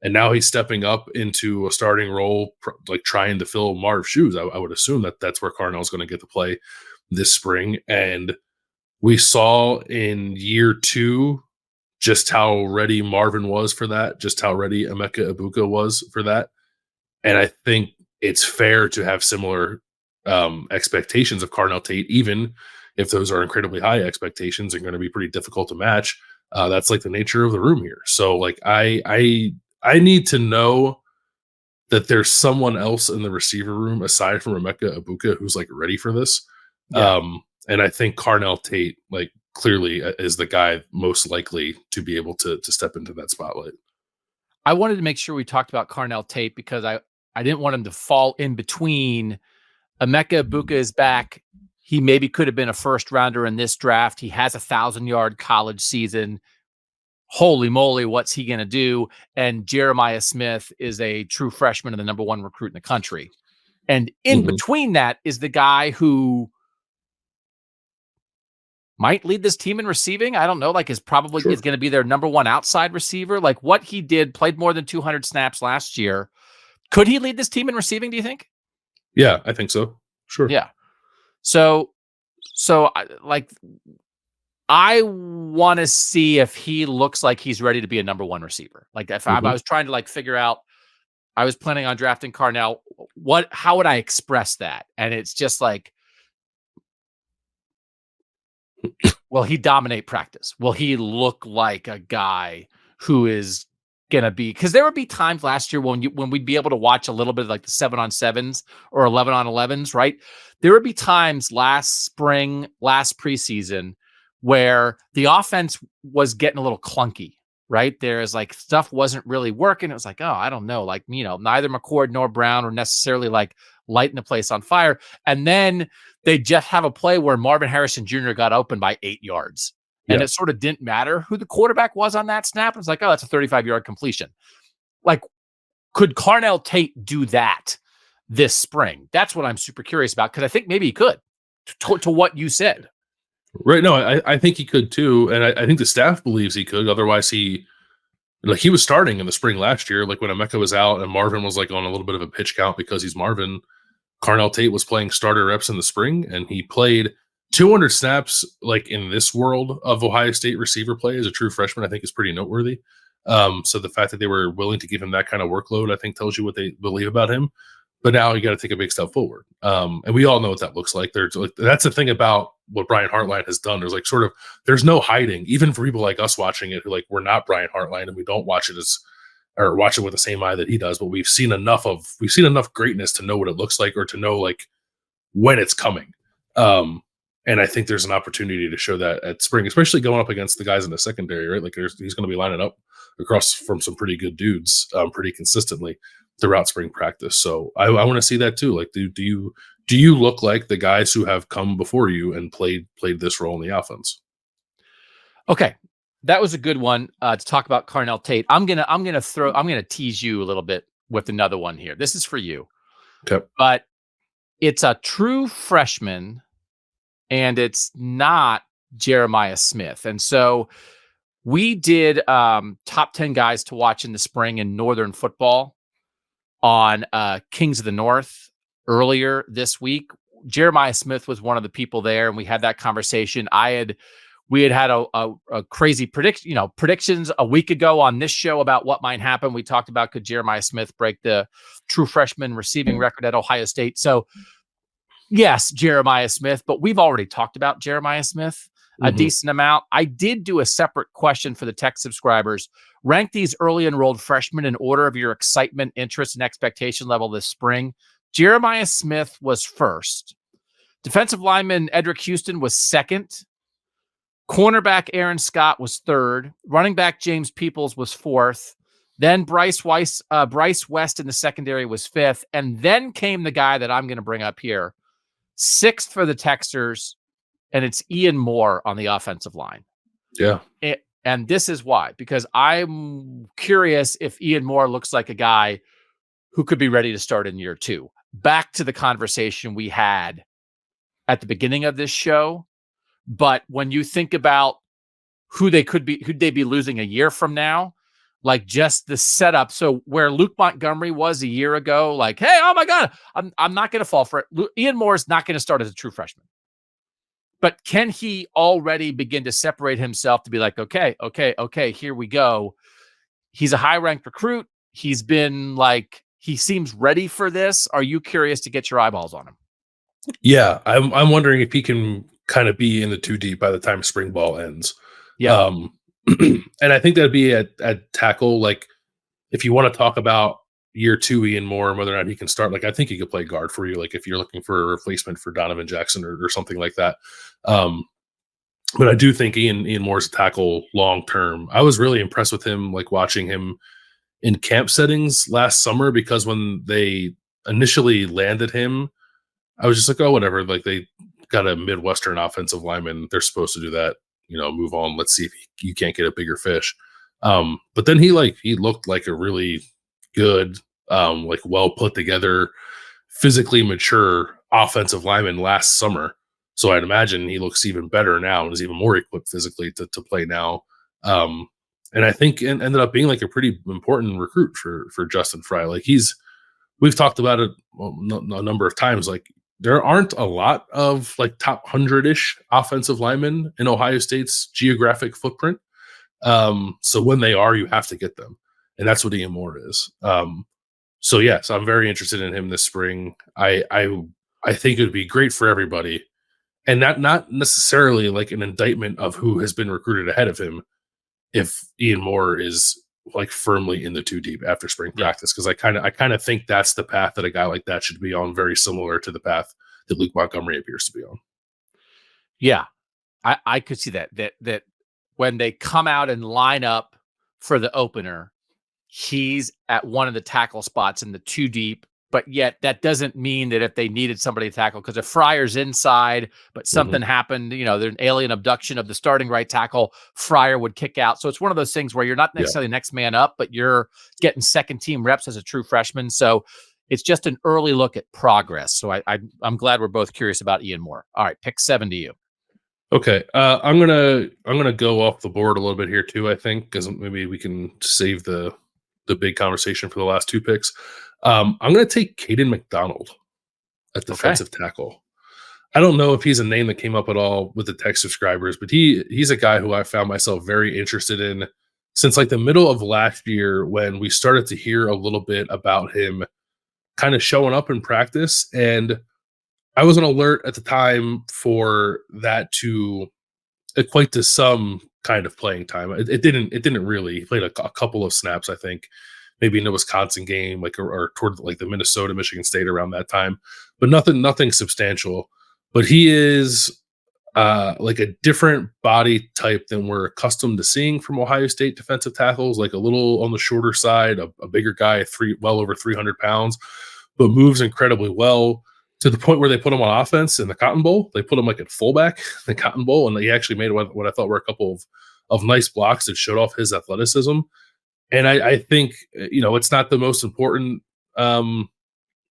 And now he's stepping up into a starting role, like trying to fill Marv's shoes. I would assume that that's where Carnell's going to get to play this spring. And we saw in year 2 just how ready Marvin was for that, just how ready Emeka Egbuka was for that. And I think it's fair to have similar expectations of Carnell Tate, even if those are incredibly high expectations and going to be pretty difficult to match. That's like the nature of the room here. So like I need to know that there's someone else in the receiver room aside from Emeka Egbuka who's like ready for this. Yeah. And I think Carnell Tate like clearly is the guy most likely to be able to step into that spotlight. I wanted to make sure we talked about Carnell Tate because I didn't want him to fall in between. Emeka Egbuka is back. He maybe could have been a first rounder in this draft. He has a 1,000-yard college season. Holy moly, what's he going to do? And Jeremiah Smith is a true freshman and the number 1 recruit in the country. And in between that is the guy who might lead this team in receiving. I don't know, like is probably is going to be their number 1 outside receiver. Like what he did, played more than 200 snaps last year. Could he lead this team in receiving, do you think? Yeah, I think so. Sure. Yeah. So I want to see if he looks like he's ready to be a number 1 receiver. Like if I was trying to like figure out, I was planning on drafting Carnell. How would I express that? And it's just like, will he dominate practice? Will he look like a guy who is gonna be, because there would be times last year when we'd be able to watch a little bit of like the 7-on-7s or 11-on-11s, right? There would be times last spring, last preseason, where the offense was getting a little clunky, right? There's like stuff wasn't really working. It was like, oh, I don't know, like, neither McCord nor Brown were necessarily like lighting the place on fire. And then they just have a play where Marvin Harrison Jr. got open by 8 yards. And Yeah. it sort of didn't matter who the quarterback was on that snap. It's like, oh, that's a 35-yard completion. Like, could Carnell Tate do that this spring? That's what I'm super curious about, because I think maybe he could, to what you said. Right. No, I think he could too. And I think the staff believes he could. Otherwise, he was starting in the spring last year, like when Emeka was out and Marvin was like on a little bit of a pitch count because he's Marvin. Carnell Tate was playing starter reps in the spring, and he played 200 snaps like in this world of Ohio State receiver play as a true freshman. I think is pretty noteworthy. So the fact that they were willing to give him that kind of workload, I think, tells you what they believe about him. But now you got to take a big step forward, and we all know what that looks like. That's the thing about what Brian Hartline has done. There's no hiding, even for people like us watching it, who like we're not Brian Hartline and we don't watch it or watch it with the same eye that he does. But we've seen enough greatness to know what it looks like, or to know like when it's coming. And I think there's an opportunity to show that at spring, especially going up against the guys in the secondary, right? Like he's going to be lining up across from some pretty good dudes pretty consistently throughout spring practice. So I want to see that too. Like, do you look like the guys who have come before you and played this role in the offense? Okay, that was a good one to talk about Carnell Tate. I'm gonna tease you a little bit with another one here. This is for you. Okay. But it's a true freshman, and it's not Jeremiah Smith. And so we did top 10 guys to watch in the spring in Northern football on Kings of the North earlier this week. Jeremiah Smith was one of the people there, and we had that conversation. We had a crazy predictions a week ago on this show about what might happen. We talked about, could Jeremiah Smith break the true freshman receiving record at Ohio State? So yes, Jeremiah Smith, but we've already talked about Jeremiah Smith a decent amount. I did do a separate question for the tech subscribers. Rank these early enrolled freshmen in order of your excitement, interest, and expectation level this spring. Jeremiah Smith was first. Defensive lineman Edric Houston was second. Cornerback Aaron Scott was third. Running back James Peoples was fourth. Then Bryce West in the secondary was fifth. And then came the guy that I'm going to bring up here. Sixth for the Texters, and it's Ian Moore on the offensive line. Yeah. And this is why, because I'm curious if Ian Moore looks like a guy who could be ready to start in year 2. Back to the conversation we had at the beginning of this show. But when you think about who'd they be losing a year from now, like just the setup. So where Luke Montgomery was a year ago, like, hey, oh my God, I'm not going to fall for it. Ian Moore is not going to start as a true freshman. But can he already begin to separate himself to be like, okay, here we go. He's a high-ranked recruit. He's been like, he seems ready for this. Are you curious to get your eyeballs on him? Yeah, I'm wondering if he can kind of be in the 2 deep by the time spring ball ends. Yeah. And I think that'd be at tackle. Like, if you want to talk about year 2 Ian Moore and whether or not he can start, like, I think he could play guard for you. Like, if you're looking for a replacement for Donovan Jackson or something like that. But I do think Ian Moore's a tackle long term. I was really impressed with him, like watching him in camp settings last summer, because when they initially landed him, I was just like, oh, whatever. Like, they got a Midwestern offensive lineman. They're supposed to do that. Move on. Let's see if you can't get a bigger fish. But then he looked like a really good, like well put together, physically mature offensive lineman last summer. So I'd imagine he looks even better now and is even more equipped physically to play now. And I think it ended up being like a pretty important recruit for Justin Fry. Like, we've talked about it a number of times. Like, there aren't a lot of like top 100-ish offensive linemen in Ohio State's geographic footprint. So when they are, you have to get them. And that's what Ian Moore is. So yes, I'm very interested in him this spring. I think it would be great for everybody, and not necessarily like an indictment of who has been recruited ahead of him. If Ian Moore is like firmly in the 2 deep after spring practice, because I kind of think that's the path that a guy like that should be on, very similar to the path that Luke Montgomery appears to be on. Yeah, I could see that when they come out and line up for the opener, he's at one of the tackle spots in the 2 deep. But yet that doesn't mean that if they needed somebody to tackle, because if Fryer's inside, but something happened, there's an alien abduction of the starting right tackle, Fryer would kick out. So it's one of those things where you're not necessarily next man up, but you're getting second team reps as a true freshman. So it's just an early look at progress. So I'm glad we're both curious about Ian Moore. All right, pick 7 to you. Okay, I'm gonna go off the board a little bit here too, I think, because maybe we can save the big conversation for the last 2 picks. I'm going to take Caden McDonald at defensive tackle. I don't know if he's a name that came up at all with the tech subscribers, but he's a guy who I found myself very interested in since like the middle of last year, when we started to hear a little bit about him kind of showing up in practice. And I was on alert at the time for that to equate to some kind of playing time. It didn't really. He played a couple of snaps, I think, maybe in the Wisconsin game, like or toward like the Minnesota, Michigan State around that time, but nothing substantial. But he is like a different body type than we're accustomed to seeing from Ohio State defensive tackles, like a little on the shorter side, a bigger guy, well over 300 pounds, but moves incredibly well, to the point where they put him on offense in the Cotton Bowl. They put him like at fullback in the Cotton Bowl, and he actually made what I thought were a couple of nice blocks that showed off his athleticism. And I think, it's not the most important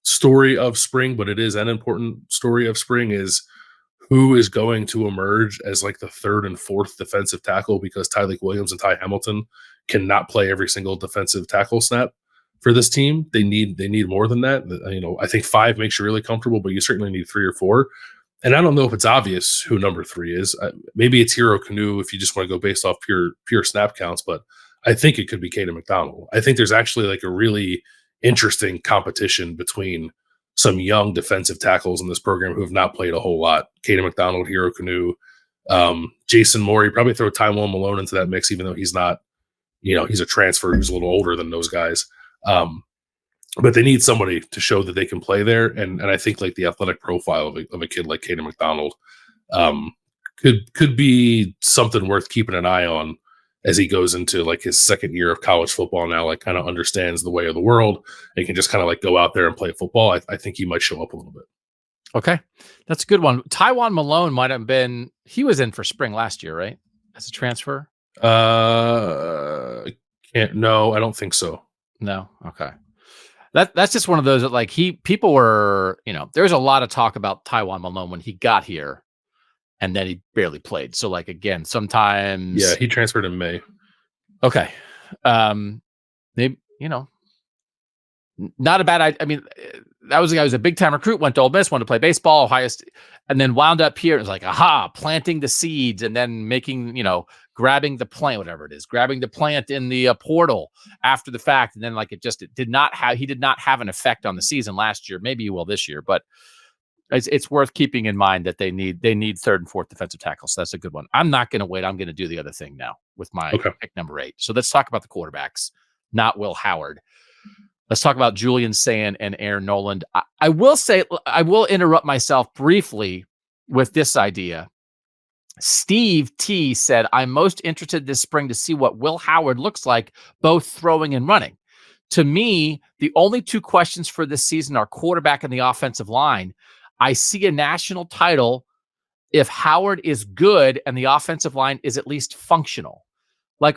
story of spring, but it is an important story of spring, is who is going to emerge as like the 3rd and 4th defensive tackle, because Tyleik Williams and Ty Hamilton cannot play every single defensive tackle snap for this team. They need more than that. I think 5 makes you really comfortable, but you certainly need 3 or 4. And I don't know if it's obvious who number 3 is. Maybe it's Hero Kanu if you just want to go based off pure snap counts, but I think it could be Caden McDonald. I think there's actually like a really interesting competition between some young defensive tackles in this program who have not played a whole lot. Caden McDonald, Hero Kanu, Jason Moore. You probably throw Tywone Malone into that mix, even though he's not, he's a transfer who's a little older than those guys. But they need somebody to show that they can play there. And I think like the athletic profile of a kid like Caden McDonald could be something worth keeping an eye on as he goes into like his 2nd year of college football now, like kind of understands the way of the world and can just kind of like go out there and play football. I think he might show up a little bit. Okay. That's a good one. Tywone Malone might have been, he was in for spring last year, right? As a transfer? No, I don't think so. No. Okay. That's just one of those that like people were, there's a lot of talk about Tywone Malone when he got here, and then he barely played. So like, again, sometimes. Yeah, he transferred in May. Okay. Maybe, not a bad. I mean, that was a guy who was a big time recruit, went to Ole Miss, wanted to play baseball, Ohio State, and then wound up here. It was like, planting the seeds and then making, grabbing the plant, whatever it is, grabbing the plant in the portal after the fact. And then like, he did not have an effect on the season last year. Maybe he will this year, but it's worth keeping in mind that they need 3rd and 4th defensive tackles. So that's a good one. I'm not going to wait. I'm going to do the other thing now with my pick number 8. So let's talk about the quarterbacks, not Will Howard. Let's talk about Julian, Sayin, and Aaron Noland. I will say, I will interrupt myself briefly with this idea. Steve T said, I'm most interested this spring to see what Will Howard looks like, both throwing and running. To me, the only 2 questions for this season are quarterback and the offensive line. I see a national title if Howard is good and the offensive line is at least functional. Like,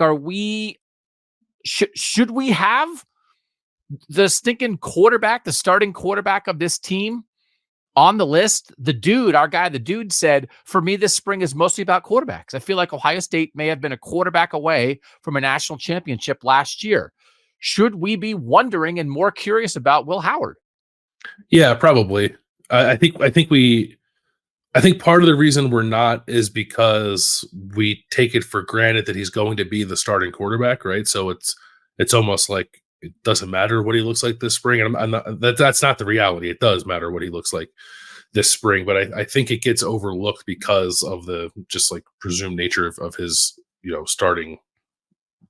should we have the stinking quarterback, the starting quarterback of this team on the list? The dude said, for me, this spring is mostly about quarterbacks. I feel like Ohio State may have been a quarterback away from a national championship last year. Should we be wondering and more curious about Will Howard? Yeah, probably. I think part of the reason we're not is because we take it for granted that he's going to be the starting quarterback, right? So it's almost like it doesn't matter what he looks like this spring. And that's not the reality. It does matter what he looks like this spring, but I think it gets overlooked because of the just like presumed nature of his, starting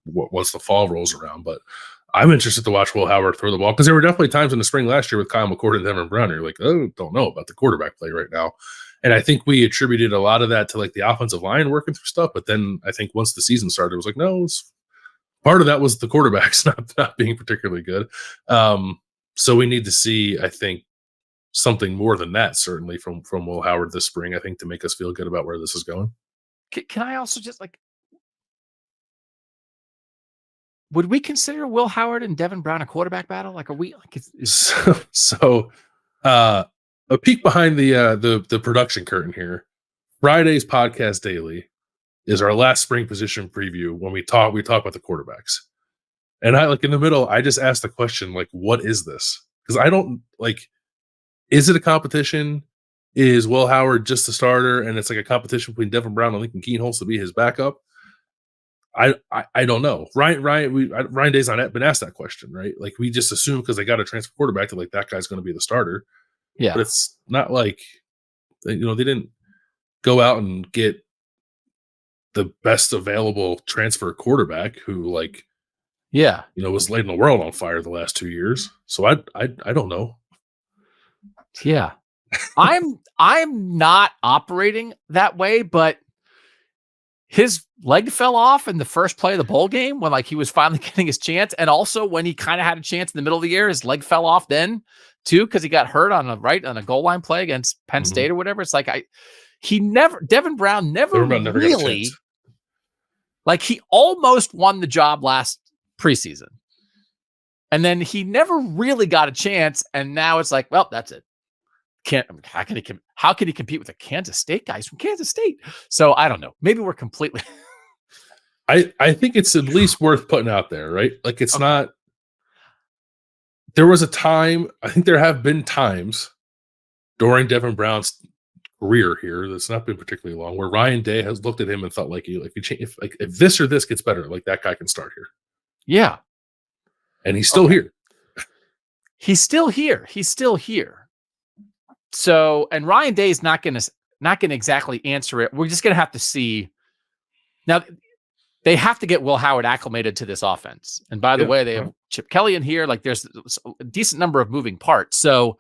once the fall rolls around. But I'm interested to watch Will Howard throw the ball, because there were definitely times in the spring last year with Kyle McCord and Devin Brown, you're like, oh, don't know about the quarterback play right now. And I think we attributed a lot of that to like the offensive line working through stuff. But then I think once the season started, it was like, no, part of that was the quarterbacks not being particularly good. So we need to see, I think, something more than that, certainly from Will Howard this spring, I think, to make us feel good about where this is going. Can I also just would we consider Will Howard and Devin Brown a quarterback battle? Like, are we like? So a peek behind the production curtain here. Friday's podcast daily is our last spring position preview. When we talk about the quarterbacks, and I in the middle, I just asked the question, like, what is this? Because I don't is it a competition? Is Will Howard just the starter, and it's like a competition between Devin Brown and Lincoln Keenholz to be his backup? I don't know. Ryan Day's not been asked that question, right? Like, we just assume because they got a transfer quarterback that that guy's going to be the starter. Yeah, but it's not like they didn't go out and get the best available transfer quarterback who was lighting the world on fire the last 2 years. So I don't know. Yeah, I'm not operating that way, but his leg fell off in the first play of the bowl game when he was finally getting his chance. And also when he kind of had a chance in the middle of the year, his leg fell off then too, because he got hurt on a goal line play against Penn State or whatever. It's Devin Brown never really, he almost won the job last preseason. And then he never really got a chance. And now it's well, that's it. How can he compete with the Kansas State guys from Kansas State? So I don't know. Maybe we're completely. I think it's at least worth putting out there, right? It's not. There was a time. I think there have been times during Devin Brown's career here that's not been particularly long, where Ryan Day has looked at him and thought, if this or this gets better, that guy can start here. Yeah, and he's still here. He's still here. So, and Ryan Day is not going to exactly answer it. We're just going to have to see. Now, they have to get Will Howard acclimated to this offense. And by the way, they have Chip Kelly in here. There's a decent number of moving parts. So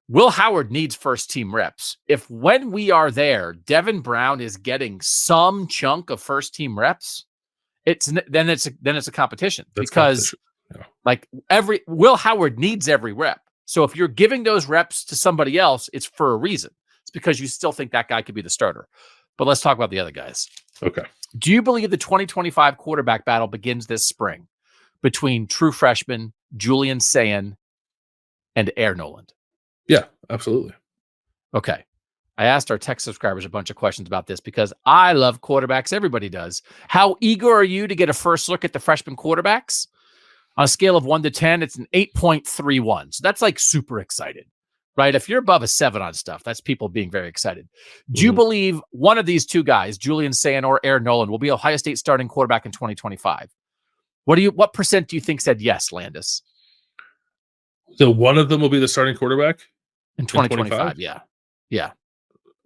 Will Howard needs first team reps. If when we are there, Devin Brown is getting some chunk of first team reps, it's a competition. That's because competition. Will Howard needs every rep. So if you're giving those reps to somebody else, it's for a reason. It's because you still think that guy could be the starter. But let's talk about the other guys. Okay. Do you believe the 2025 quarterback battle begins this spring between true freshman Julian Sayin and Air Noland? Yeah, absolutely. Okay. I asked our tech subscribers a bunch of questions about this because I love quarterbacks. Everybody does. How eager are you to get a first look at the freshman quarterbacks? On a scale of 1 to 10, it's an 8.31. So that's super excited, right? If you're above a 7 on stuff, that's people being very excited. Do you believe one of these two guys, Julian Sayin or Air Noland, will be Ohio State starting quarterback in 2025? What percent do you think said yes, Landis? So one of them will be the starting quarterback in 2025? Yeah.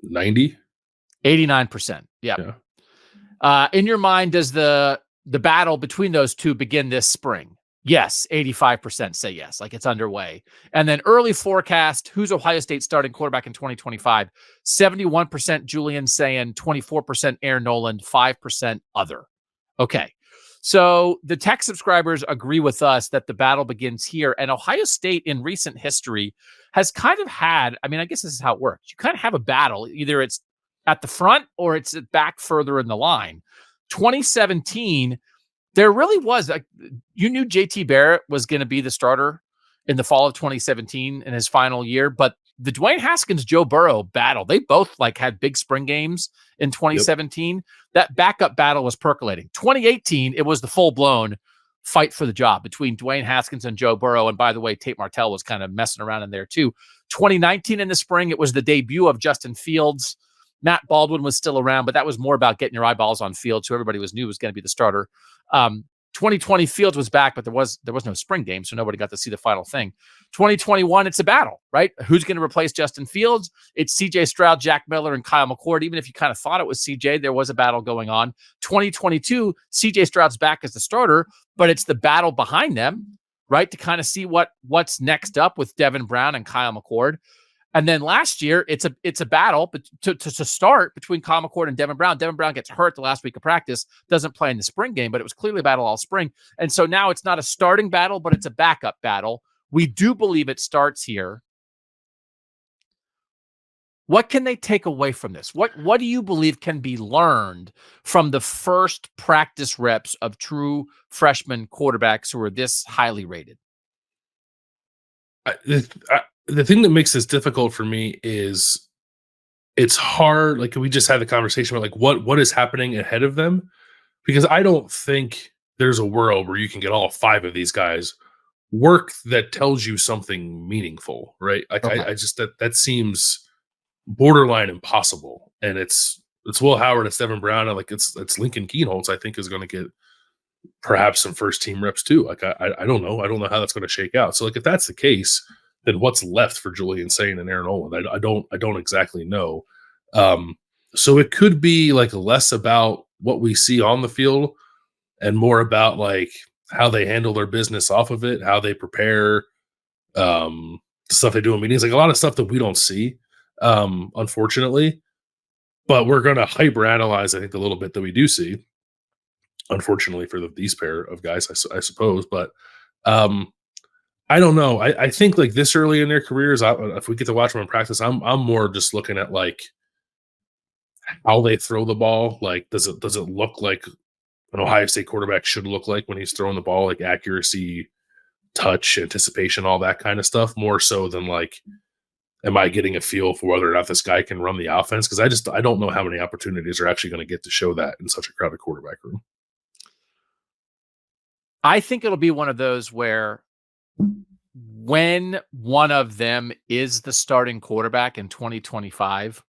90? 89%. Yeah. In your mind, does the battle between those two begin this spring? Yes, 85% say yes, it's underway. And then early forecast, who's Ohio State starting quarterback in 2025? 71% Julian Sayin, 24% Air Noland, 5% other. Okay. So the tech subscribers agree with us that the battle begins here. And Ohio State in recent history has kind of had, I guess this is how it works. You kind of have a battle. Either it's at the front or it's back further in the line. 2017, there really was you knew JT Barrett was going to be the starter in the fall of 2017 in his final year, but the Dwayne Haskins, Joe Burrow battle, they both had big spring games in 2017. Yep. That backup battle was percolating. 2018, it was the full blown fight for the job between Dwayne Haskins and Joe Burrow. And by the way, Tate Martell was kind of messing around in there too. 2019 in the spring, it was the debut of Justin Fields. Matt Baldwin was still around, but that was more about getting your eyeballs on field. So everybody knew was going to be the starter. 2020 Fields was back, but there was no spring game, so nobody got to see the final thing. 2021, it's a battle, right? Who's going to replace Justin Fields? It's CJ Stroud, Jack Miller, and Kyle McCord. Even if you kind of thought it was CJ, there was a battle going on. 2022, CJ Stroud's back as the starter, but it's the battle behind them, right? To kind of see what's next up with Devin Brown and Kyle McCord. And then last year, it's a battle but to start between Kyle McCord and Devin Brown. Devin Brown gets hurt the last week of practice, doesn't play in the spring game, but it was clearly a battle all spring. And so now it's not a starting battle, but it's a backup battle. We do believe it starts here. What can they take away from this? What do you believe can be learned from the first practice reps of true freshman quarterbacks who are this highly rated? The thing that makes this difficult for me is it's hard. Like, we just had the conversation about like what is happening ahead of them, because I don't think there's a world where you can get all 5 of these guys work that tells you something meaningful, right? Like, okay. I just that seems borderline impossible. And it's Will Howard, it's Devin Brown, and like it's Lincoln Keenholz, I think, is going to get perhaps some first team reps too. Like, I don't know. I don't know how that's going to shake out. So like, if that's the case, then what's left for Julian, Sayin, and Aaron Noland? I don't exactly know. So it could be like less about what we see on the field and more about like how they handle their business off of it, how they prepare, the stuff they do in meetings, like a lot of stuff that we don't see, unfortunately. But we're going to hyper analyze, I think, the little bit that we do see, unfortunately for these pair of guys, I suppose. But I don't know. I think like this early in their careers, if we get to watch them in practice, I'm more just looking at like how they throw the ball. Like, does it look like an Ohio State quarterback should look like when he's throwing the ball, like accuracy, touch, anticipation, all that kind of stuff, more so than like, am I getting a feel for whether or not this guy can run the offense? Because I don't know how many opportunities are actually going to get to show that in such a crowded quarterback room. I think it'll be one of those where when one of them is the starting quarterback in 2025,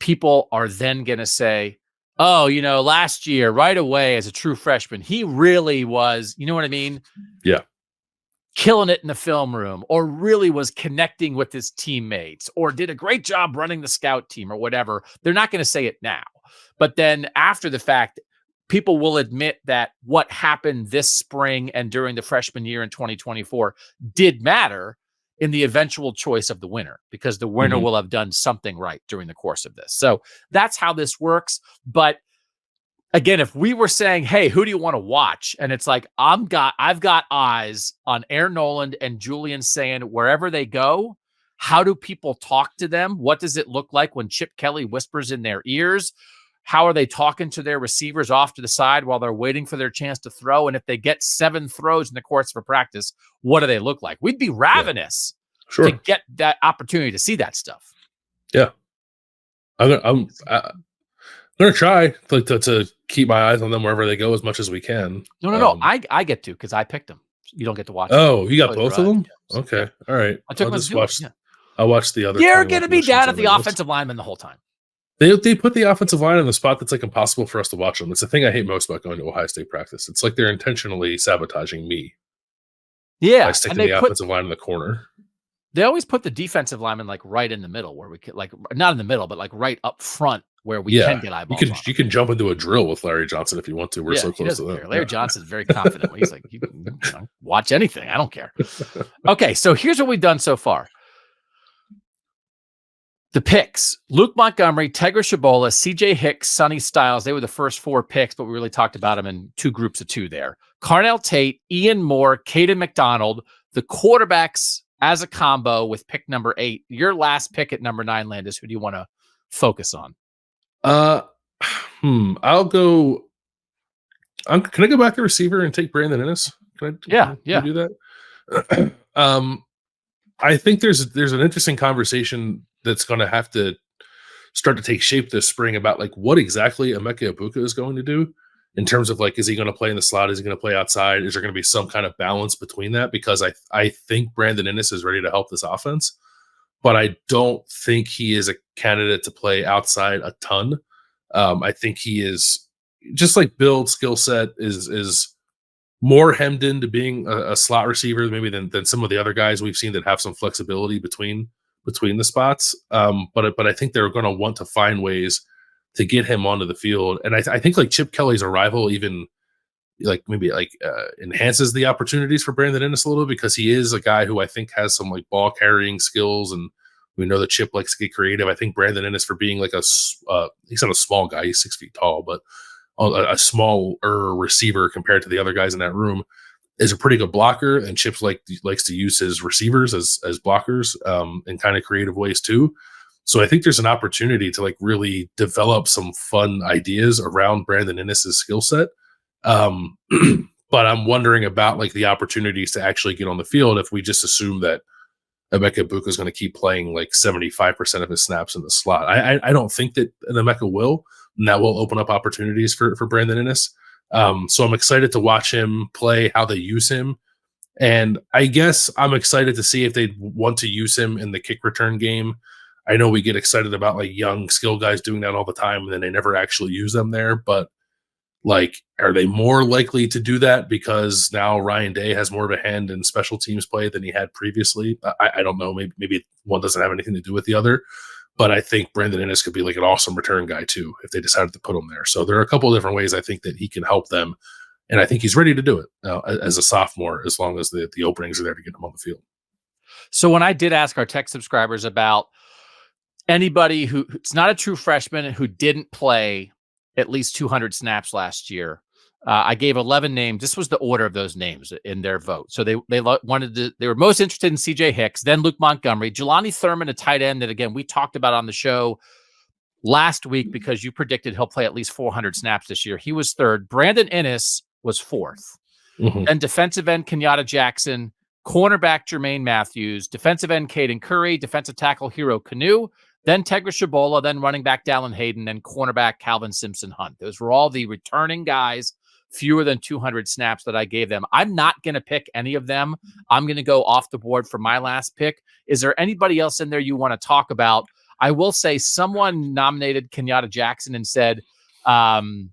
people are then going to say, oh, last year, right away as a true freshman, he really was, you know what I mean? Yeah. Killing it in the film room, or really was connecting with his teammates, or did a great job running the scout team or whatever. They're not going to say it now. But then after the fact, people will admit that what happened this spring and during the freshman year in 2024 did matter in the eventual choice of the winner, because the winner will have done something right during the course of this. So that's how this works. But again, if we were saying, hey, who do you want to watch? And it's like, I've got eyes on Aaron Noland and Julian Sayin wherever they go. How do people talk to them? What does it look like when Chip Kelly whispers in their ears? How are they talking to their receivers off to the side while they're waiting for their chance to throw? And if they get 7 throws in the course of a practice, what do they look like? We'd be ravenous to get that opportunity to see that stuff. Yeah. I'm going to try to keep my eyes on them wherever they go as much as we can. No. I get to, because I picked them. You don't get to watch them. You got both of them? Yeah. Okay. Yeah. All right. I'll watch the other. You're going to be down at the offensive lineman the whole time. They put the offensive line in the spot that's like impossible for us to watch them. It's the thing I hate most about going to Ohio State practice. It's like they're intentionally sabotaging me. Yeah. By sticking the offensive line in the corner. They always put the defensive lineman like right in the middle, where we could, like, not in the middle, but like right up front where we can get eyeballs. You can jump into a drill with Larry Johnson if you want to. We're so close to that. Larry Johnson's very confident. He's like, you can watch anything. I don't care. Okay, so here's what we've done so far. The picks: Luke Montgomery, Tegra, Tshabola, CJ Hicks, Sonny Styles. They were the first 4 picks, but we really talked about them in 2 groups of 2 there. Carnell Tate, Ian Moore, Caden McDonald. The quarterbacks as a combo with pick number 8. Your last pick at number 9, Landis. Who do you want to focus on? I'll go. Can I go back to receiver and take Brandon Inniss? Can I do that? I think there's an interesting conversation that's going to have to start to take shape this spring about like what exactly Emeka Egbuka is going to do in terms of like, is he going to play in the slot? Is he going to play outside? Is there going to be some kind of balance between that? Because I think Brandon Inniss is ready to help this offense, but I don't think he is a candidate to play outside a ton. I think he is just like build skill set is more hemmed into being a slot receiver maybe than some of the other guys we've seen that have some flexibility between the spots. But I think they're going to want to find ways to get him onto the field, and I think like Chip Kelly's arrival even like maybe like enhances the opportunities for Brandon Inniss a little, because he is a guy who I think has some like ball carrying skills, and we know that Chip likes to get creative. I think Brandon Inniss, for being like he's not a small guy, he's 6 feet tall, but a smaller receiver compared to the other guys in that room, is a pretty good blocker, and Chip likes to use his receivers as blockers in kind of creative ways too. So I think there's an opportunity to like really develop some fun ideas around Brandon Inniss's skill set. But I'm wondering about like the opportunities to actually get on the field if we just assume that Emeka Buka is going to keep playing like 75% of his snaps in the slot. I don't think that Emeka will, and that will open up opportunities for Brandon Inniss. So I'm excited to watch him play, how they use him. And I guess I'm excited to see if they want to use him in the kick return game. I know we get excited about like young skill guys doing that all the time, and then they never actually use them there. But like, are they more likely to do that because now Ryan Day has more of a hand in special teams play than he had previously? I don't know. Maybe one doesn't have anything to do with the other. But I think Brandon Inniss could be like an awesome return guy too if they decided to put him there. So there are a couple of different ways I think that he can help them, and I think he's ready to do it as a sophomore, as long as the openings are there to get him on the field. So when I did ask our tech subscribers about anybody who's not a true freshman who didn't play at least 200 snaps last year, I gave 11 names. This was the order of those names in their vote. So they were most interested in CJ Hicks, then Luke Montgomery, Jelani Thurman, a tight end that, again, we talked about on the show last week because you predicted he'll play at least 400 snaps this year. He was third. Brandon Inniss was fourth. Mm-hmm. Then defensive end Kenyatta Jackson, cornerback Jermaine Matthews, defensive end Caden Curry, defensive tackle Hero Kanu, then Tegra Tshabola, then running back Dallin Hayden, then cornerback Calvin Simpson Hunt. Those were all the returning guys, fewer than 200 snaps that I gave them. I'm not going to pick any of them. I'm going to go off the board for my last pick. Is there anybody else in there you want to talk about? I will say someone nominated Kenyatta Jackson and said Kenyatta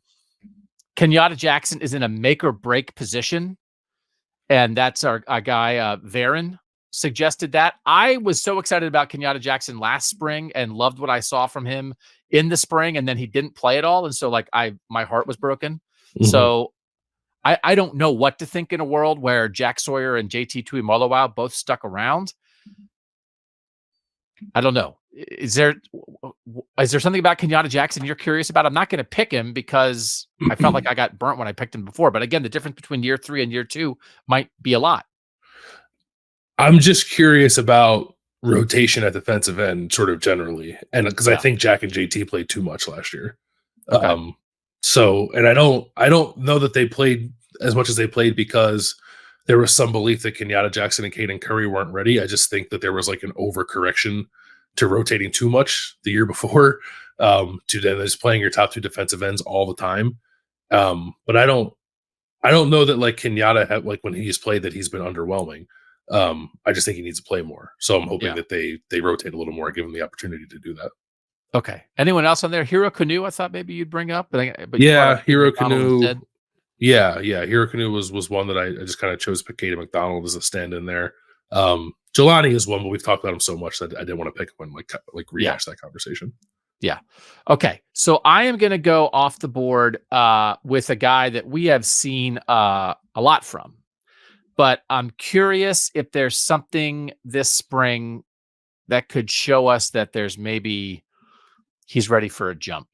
Jackson is in a make or break position. And that's our guy, Varen, suggested that. I was so excited about Kenyatta Jackson last spring and loved what I saw from him in the spring, and then he didn't play at all. And so like my heart was broken. Mm-hmm. So I don't know what to think in a world where Jack Sawyer and JT Tuimoloau both stuck around. I don't know. Is there something about Kenyatta Jackson you're curious about? I'm not going to pick him because I felt like I got burnt when I picked him before. But again, the difference between year 3 and year 2 might be a lot. I'm just curious about rotation at defensive end, sort of generally, and because I think Jack and JT played too much last year. Okay. So, and I don't know that they played as much as they played because there was some belief that Kenyatta Jackson and Caden Curry weren't ready. I just think that there was like an overcorrection to rotating too much the year before, to then just playing your top 2 defensive ends all the time. But I don't know that like Kenyatta had, like when he's played, that he's been underwhelming. I just think he needs to play more. So I'm hoping that they rotate a little more, give him the opportunity to do that. Okay. Anyone else on there? Hero Kanu, I thought maybe you'd bring up. But yeah, Hero Kanu. Yeah. Hero Kanu was one that I just kind of chose to pick Kaden McDonald as a stand-in there. Jelani is one, but we've talked about him so much that I didn't want to pick him and like rehash that conversation. Yeah. Okay. So I am going to go off the board with a guy that we have seen a lot from, but I'm curious if there's something this spring that could show us that there's maybe he's ready for a jump.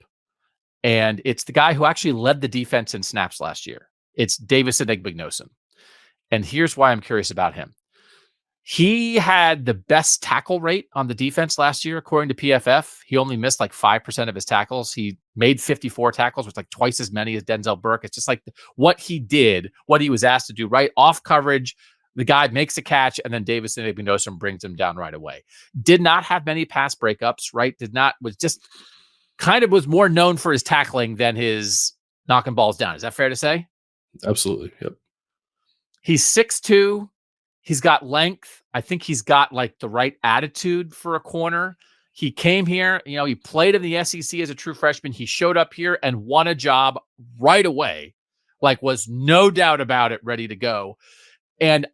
And it's the guy who actually led the defense in snaps last year. It's Davison Igbinosun. And here's why I'm curious about him. He had the best tackle rate on the defense last year, according to PFF. He only missed like 5% of his tackles. He made 54 tackles, which is like twice as many as Denzel Burke. It's just like what he did, what he was asked to do, right? Off coverage, the guy makes a catch, and then Davison Igbinosun brings him down right away. Did not have many pass breakups, right? Was more known for his tackling than his knocking balls down. Is that fair to say? Absolutely. Yep. He's 6'2". He's got length. I think he's got like the right attitude for a corner. He came here, he played in the SEC as a true freshman. He showed up here and won a job right away like was no doubt about it, ready to go. And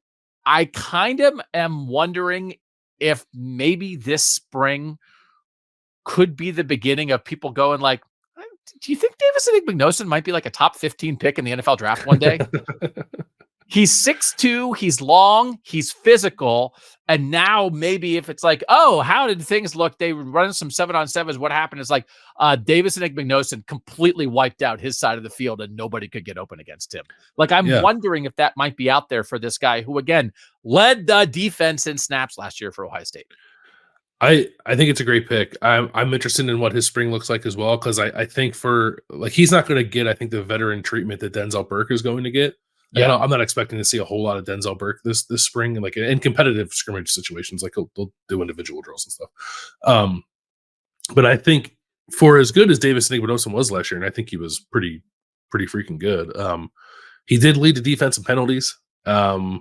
I kind of am wondering if maybe this spring could be the beginning of people going like, do you think Davison Igbinosun might be like a top 15 pick in the NFL draft one day? He's 6'2", he's long, he's physical. And now maybe if it's like, oh, how did things look? They were running some 7-on-7s. What happened is like Davison Igbinosun completely wiped out his side of the field and nobody could get open against him. Like, I'm wondering if that might be out there for this guy who, again, led the defense in snaps last year for Ohio State. I think it's a great pick. I'm interested in what his spring looks like as well, because I think for like he's not going to get, I think, the veteran treatment that Denzel Burke is going to get. Like, I'm not expecting to see a whole lot of Denzel Burke this spring, like in competitive scrimmage situations. Like they'll do individual drills and stuff. But I think for as good as Davison Igbinosun was last year, and I think he was pretty freaking good. He did lead the defense in penalties. I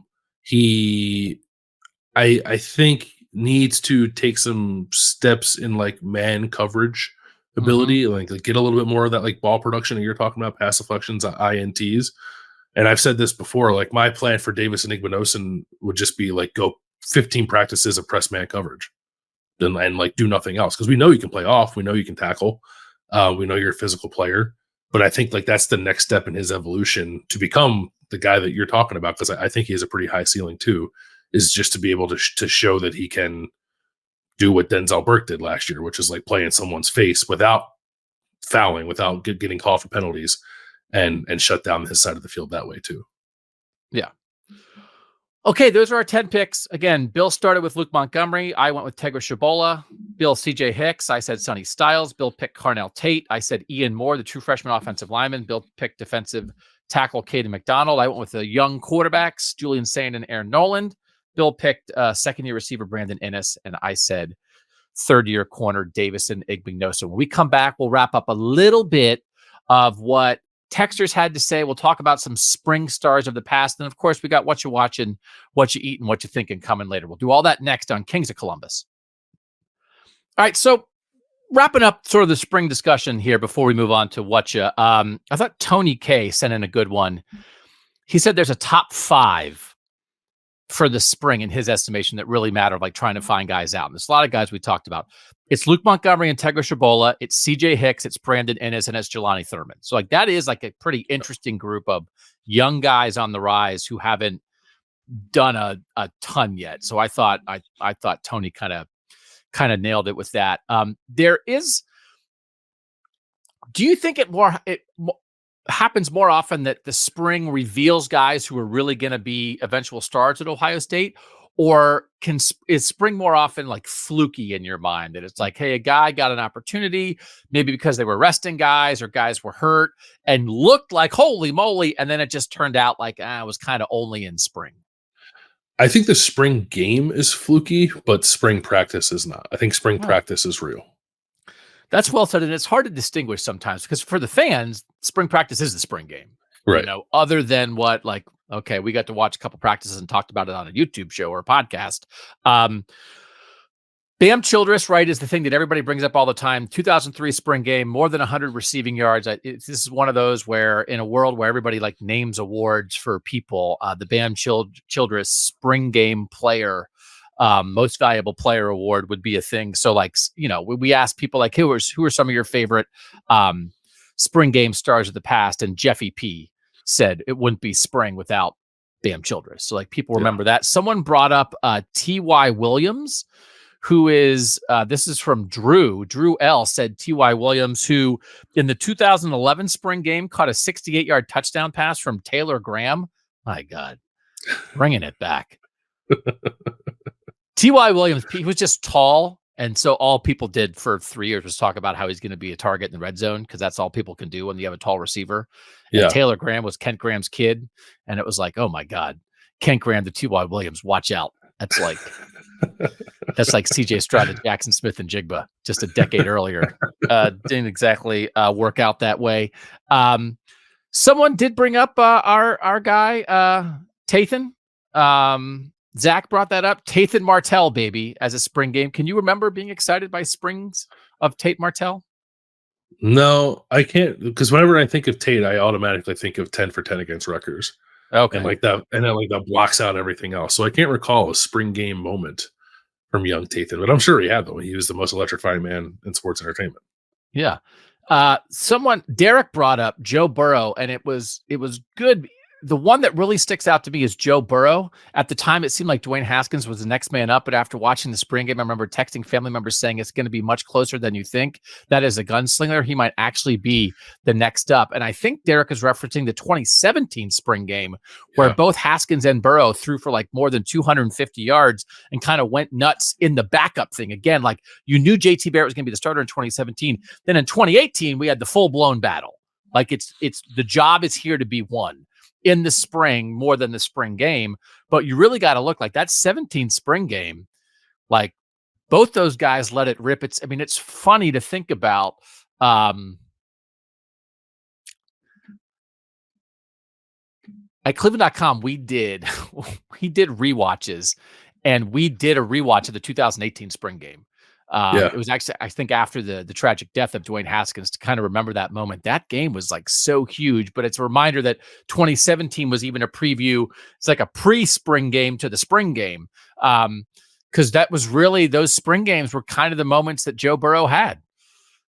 think needs to take some steps in like man coverage ability, like get a little bit more of that like ball production that you're talking about, pass deflections, INTs. And I've said this before, like my plan for Davison Igbinosun would just be like go 15 practices of press man coverage and like do nothing else. Because we know you can play off, we know you can tackle, we know you're a physical player. But I think like that's the next step in his evolution to become the guy that you're talking about, because I think he has a pretty high ceiling too, is just to be able to show that he can do what Denzel Burke did last year, which is like play in someone's face without fouling, without getting called for penalties, and shut down his side of the field that way too. Yeah. Okay, those are our 10 picks. Again, Bill started with Luke Montgomery. I went with Tegra Tshabola. Bill, CJ Hicks. I said Sonny Styles. Bill picked Carnell Tate. I said Ian Moore, the true freshman offensive lineman. Bill picked defensive tackle Caden McDonald. I went with the young quarterbacks, Julian Sayin and Aaron Noland. Bill picked second-year receiver Brandon Innes, and I said third-year corner Davison Igbinosun. When we come back, we'll wrap up a little bit of what Texters had to say. We'll talk about some spring stars of the past. And, of course, we got What You Watching, What You Eating, What You Thinking coming later. We'll do all that next on Kings of Columbus. All right, so wrapping up sort of the spring discussion here before we move on to Whatcha. I thought Tony K sent in a good one. He said there's a top 5 for the spring in his estimation that really matter, like trying to find guys out. And there's a lot of guys we talked about. It's Luke Montgomery and Tegra Tshabola. It's CJ Hicks. It's Brandon Innes, and it's Jelani Thurman. So like that is like a pretty interesting group of young guys on the rise who haven't done a ton yet. So I thought Tony kind of nailed it with that. There is. Do you think it happens more often that the spring reveals guys who are really going to be eventual stars at Ohio State? Or is spring more often like fluky in your mind, that it's like, hey, a guy got an opportunity, maybe because they were resting guys or guys were hurt and looked like holy moly, and then it just turned out like it was kind of only in spring? I think the spring game is fluky, but spring practice is not. I think spring practice is real. That's well said, and it's hard to distinguish sometimes because for the fans, spring practice is the spring game, right? You know, other than what, like, okay, we got to watch a couple practices and talked about it on a YouTube show or a podcast. Bam Childress, right, is the thing that everybody brings up all the time. 2003 spring game, more than 100 receiving yards. This is one of those where, in a world where everybody like names awards for people, the Bam Childress spring game player, most valuable player award would be a thing. So, like, you know, we ask people like, who are some of your favorite spring game stars of the past? And Jeffy P said it wouldn't be spring without Bam Childress. So, like, people remember that. Someone brought up T.Y. Williams, who is, this is from Drew. Drew L. said T.Y. Williams, who in the 2011 spring game caught a 68-yard touchdown pass from Taylor Graham. My God, bringing it back. T.Y. Williams, he was just tall. And so all people did for 3 years was talk about how he's going to be a target in the red zone, because that's all people can do when you have a tall receiver. And Taylor Graham was Kent Graham's kid. And it was like, oh my God, Kent Graham to T.Y. Williams, watch out. That's like CJ Stroud to Jackson Smith and Jigba just a decade earlier. Didn't exactly work out that way. Someone did bring up our guy, Tathan. Zach brought that up. Tathan Martell, baby, as a spring game. Can you remember being excited by springs of Tate Martell? No, I can't, because whenever I think of Tate, I automatically think of 10 for 10 against Rutgers. And Okay. like that, and then like that blocks out everything else. So I can't recall a spring game moment from young Tathan, but I'm sure he had though. He was the most electrifying man in sports entertainment. Yeah. Derek brought up Joe Burrow, and it was good. The one that really sticks out to me is Joe Burrow. At the time, it seemed like Dwayne Haskins was the next man up, but after watching the spring game, I remember texting family members saying it's going to be much closer than you think. That is a gunslinger. He might actually be the next up. And I think Derek is referencing the 2017 spring game where both Haskins and Burrow threw for like more than 250 yards and kind of went nuts in the backup thing. Again, like you knew JT Barrett was going to be the starter in 2017. Then in 2018, we had the full-blown battle. Like it's the job is here to be won in the spring more than the spring game. But you really got to look like that 17 spring game. Like both those guys let it rip. It's funny to think about. At Cleveland.com, we did rewatches, and we did a rewatch of the 2018 spring game. It was actually, I think, after the tragic death of Dwayne Haskins, to kind of remember that moment. That game was like so huge, but it's a reminder that 2017 was even a preview. It's like a pre-spring game to the spring game. Because that was really, those spring games were kind of the moments that Joe Burrow had,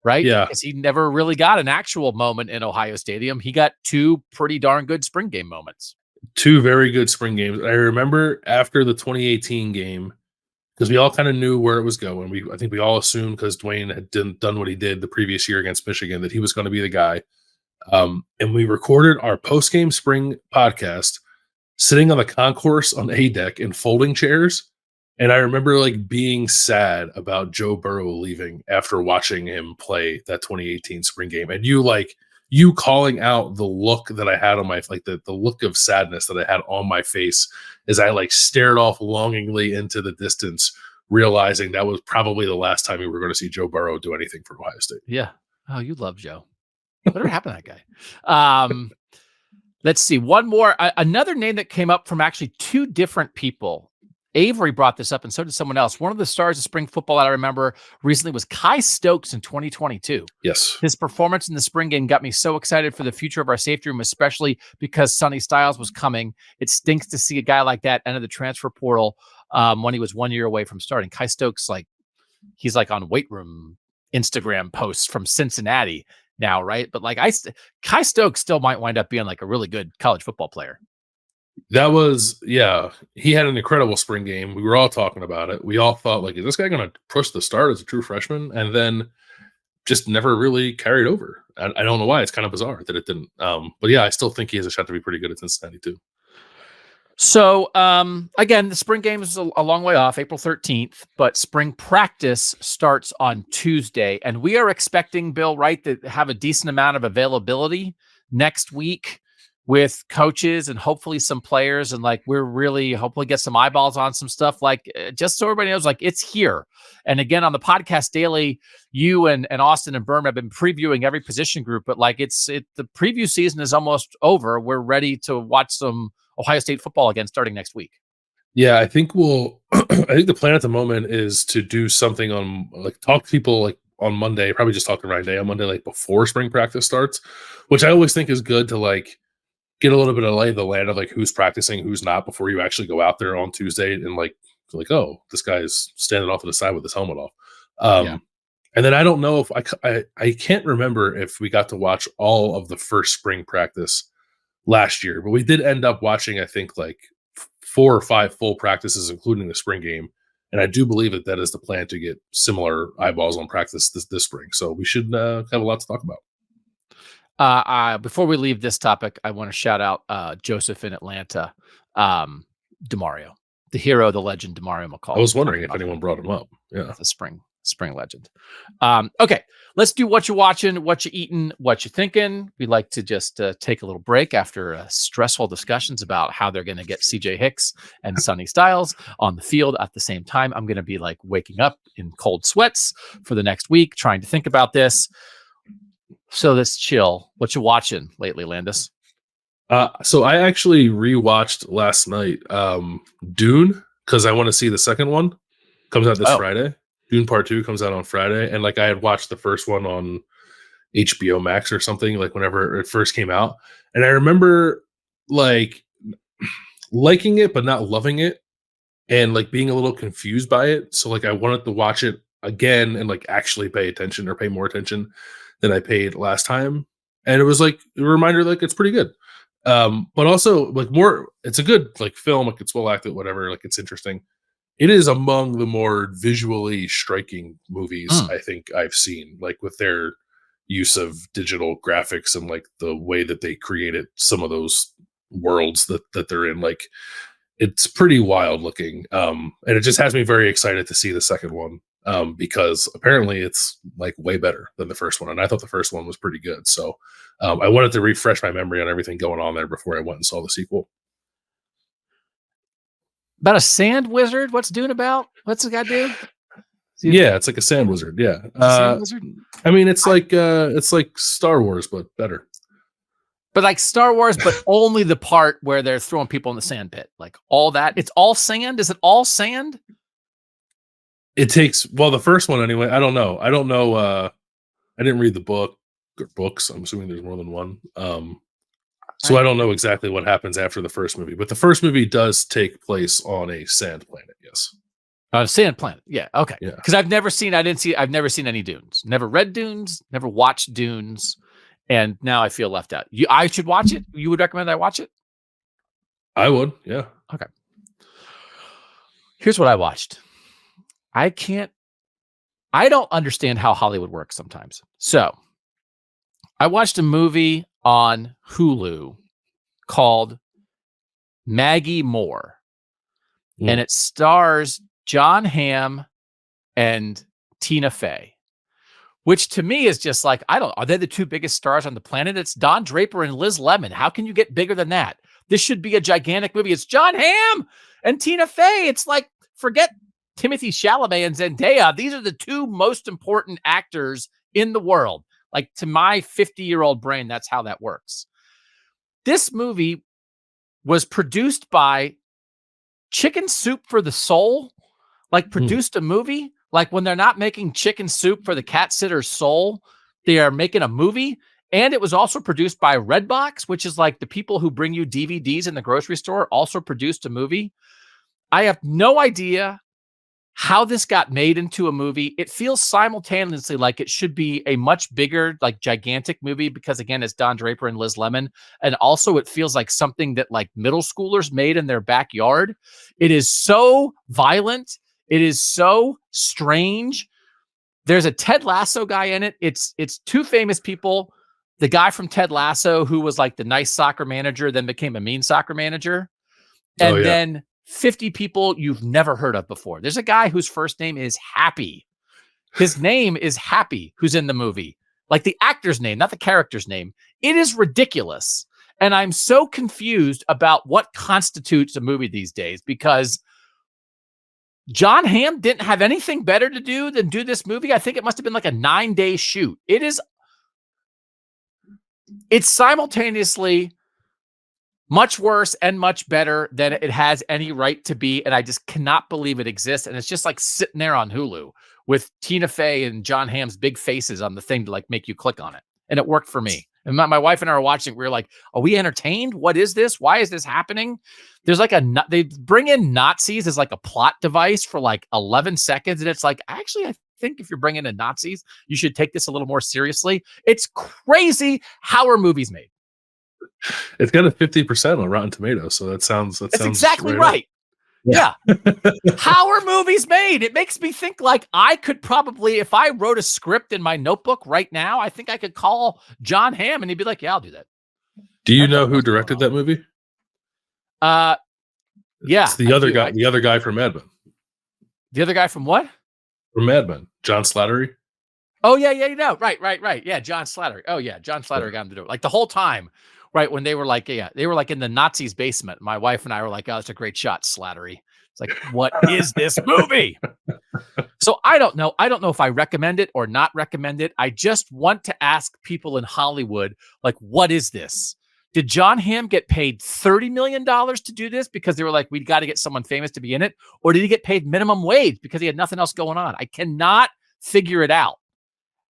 right? Yeah. Because he never really got an actual moment in Ohio Stadium. He got two pretty darn good spring game moments. Two very good spring games. I remember after the 2018 game, because we all kind of knew where it was going. I think we all assumed, because Dwayne had done what he did the previous year against Michigan, that he was going to be the guy. And we recorded our post-game spring podcast sitting on the concourse on A deck in folding chairs. And I remember like being sad about Joe Burrow leaving after watching him play that 2018 spring game. And you calling out the look that I had on my, like the look of sadness that I had on my face as I like stared off longingly into the distance, realizing that was probably the last time we were going to see Joe Burrow do anything for Ohio State. Yeah. Oh, you love Joe. Whatever happened to that guy? Let's see. One more. Another name that came up from actually two different people. Avery brought this up, and so did someone else. One of the stars of spring football that I remember recently was Kai Stokes in 2022. Yes. His performance in the spring game got me so excited for the future of our safety room, especially because Sonny Styles was coming. It stinks to see a guy like that enter the transfer portal when he was 1 year away from starting. Kai Stokes, he's like on weight room Instagram posts from Cincinnati now, right? But Kai Stokes still might wind up being like a really good college football player. That was, he had an incredible spring game. We were all talking about it. We all thought, like, is this guy going to push the start as a true freshman? And then just never really carried over. I don't know why. It's kind of bizarre that it didn't. But yeah, I still think he has a shot to be pretty good at Cincinnati too. So, again, the spring game is a long way off, April 13th, but spring practice starts on Tuesday. And we are expecting, Bill, right, to have a decent amount of availability next week with coaches and hopefully some players. And we're really hopefully get some eyeballs on some stuff, just so everybody knows, it's here. And again, on the podcast daily, you and Austin and Berm have been previewing every position group, but the preview season is almost over. We're ready to watch some Ohio State football again starting next week. Yeah, I think I think the plan at the moment is to do something on, talk to people on Monday, probably just talk to Ryan Day on Monday, before spring practice starts, which I always think is good to get a little bit of lay of the land of who's practicing, who's not, before you actually go out there on Tuesday and oh, this guy's standing off to the side with his helmet off. And then I don't know if I can't remember if we got to watch all of the first spring practice last year, but we did end up watching, I think 4 or 5 full practices, including the spring game. And I do believe that is the plan, to get similar eyeballs on practice this spring. So we should have a lot to talk about. Before we leave this topic, I want to shout out Joseph in Atlanta, DeMario, the hero, the legend, DeMario McCall. I was wondering if anyone brought him up. Yeah, the spring legend. Okay, let's do what you're watching, what you eating, what you thinking. We like to just take a little break after stressful discussions about how they're going to get CJ Hicks and Sonny Styles on the field at the same time. I'm going to be waking up in cold sweats for the next week, trying to think about this. So let's chill. What you watching lately, Landis? So I actually rewatched last night Dune, because I want to see the second one. Comes out this Friday. Dune Part 2 comes out on Friday. And I had watched the first one on HBO Max or something, like whenever it first came out. And I remember like liking it, but not loving it, and like being a little confused by it. So like I wanted to watch it again and like actually pay attention or pay more attention than I paid last time. And it was like a reminder, like it's pretty good. But also like more, it's a good like film, like it's well acted, whatever, like it's interesting. It is among the more visually striking movies I think I've seen, like with their use of digital graphics and like the way that they created some of those worlds that they're in. Like it's pretty wild looking. And it just has me very excited to see the second one. Because apparently it's like way better than the first one. And I thought the first one was pretty good. So I wanted to refresh my memory on everything going on there before I went and saw the sequel. About a sand wizard? What's Dune about? What's the guy do? Yeah, it's like a sand wizard. Yeah. Sand wizard? I mean, it's like Star Wars, but better. But like Star Wars, but only the part where they're throwing people in the sand pit. Like all that. It's all sand? Is it all sand? It takes, well, the first one anyway. I don't know. I didn't read the book or books. I'm assuming there's more than one. So I don't know exactly what happens after the first movie, but the first movie does take place on a sand planet. Yes. Sand planet. Yeah. Okay. Yeah. Because I've never seen any Dunes. Never read Dunes. Never watched Dunes. And now I feel left out. I should watch it. You would recommend I watch it? I would. Yeah. Okay. Here's what I watched. I don't understand how Hollywood works sometimes. So I watched a movie on Hulu called Maggie Moore, and it stars John Hamm and Tina Fey, which to me is just like, are they the two biggest stars on the planet? It's Don Draper and Liz Lemon. How can you get bigger than that? This should be a gigantic movie. It's John Hamm and Tina Fey. It's like, forget Timothy Chalamet and Zendaya. These are the two most important actors in the world. Like to my 50-year-old brain, that's how that works. This movie was produced by Chicken Soup for the Soul. Like produced a movie. Like when they're not making chicken soup for the cat sitter's soul, they are making a movie. And it was also produced by Redbox, which is like the people who bring you DVDs in the grocery store, also produced a movie. I have no idea how this got made into a movie. It feels simultaneously like it should be a much bigger, like gigantic movie because again, it's Don Draper and Liz Lemon. And also it feels like something that like middle schoolers made in their backyard. It is so violent. It is so strange. There's a Ted Lasso guy in it. It's two famous people. The guy from Ted Lasso who was like the nice soccer manager, then became a mean soccer manager. And then 50 people you've never heard of before. There's a guy whose first name is Happy. His name is Happy, who's in the movie. Like the actor's name, not the character's name. It is ridiculous. And I'm so confused about what constitutes a movie these days because John Hamm didn't have anything better to do than do this movie. I think it must have been like a 9-day shoot. It's simultaneously much worse and much better than it has any right to be. And I just cannot believe it exists. And it's just like sitting there on Hulu with Tina Fey and John Hamm's big faces on the thing to like make you click on it. And it worked for me. And my wife and I were watching. We were like, are we entertained? What is this? Why is this happening? There's like they bring in Nazis as like a plot device for like 11 seconds. And it's like, actually, I think if you're bringing in Nazis, you should take this a little more seriously. It's crazy how are movies made. It's got a 50% on Rotten Tomatoes, so that's exactly right. Yeah. How are movies made? It makes me think like I could probably, if I wrote a script in my notebook right now, I think I could call John Hamm and he'd be like, yeah, I'll do that. Do you know who directed that movie? Yeah. It's the other guy from Mad Men. The other guy from what? From Mad Men, John Slattery. Oh, yeah, right. Yeah, John Slattery. Oh, yeah, John Slattery got him to do it. Like the whole time. Right, when they were like in the Nazis' basement. My wife and I were like, oh, that's a great shot, Slattery. It's like, what is this movie? So I don't know. I don't know if I recommend it or not recommend it. I just want to ask people in Hollywood, like, what is this? Did John Hamm get paid $30 million to do this because they were like, we got to get someone famous to be in it? Or did he get paid minimum wage because he had nothing else going on? I cannot figure it out.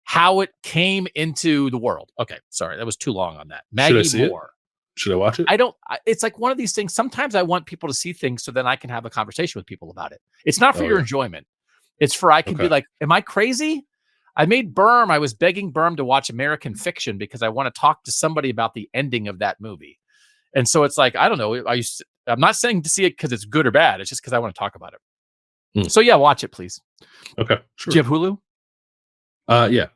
how it came into the world. Okay, sorry, that was too long on that. Should I Maggie see it? Moore. Should I watch it? It's like one of these things. Sometimes I want people to see things so then I can have a conversation with people about it. It's not for your enjoyment. It's for I can be like, am I crazy? I was begging Berm to watch American Fiction because I want to talk to somebody about the ending of that movie. And so it's like, I don't know. I'm not saying to see it because it's good or bad. It's just because I want to talk about it. So yeah, watch it, please. Okay. Sure. Do you have Hulu? Yeah.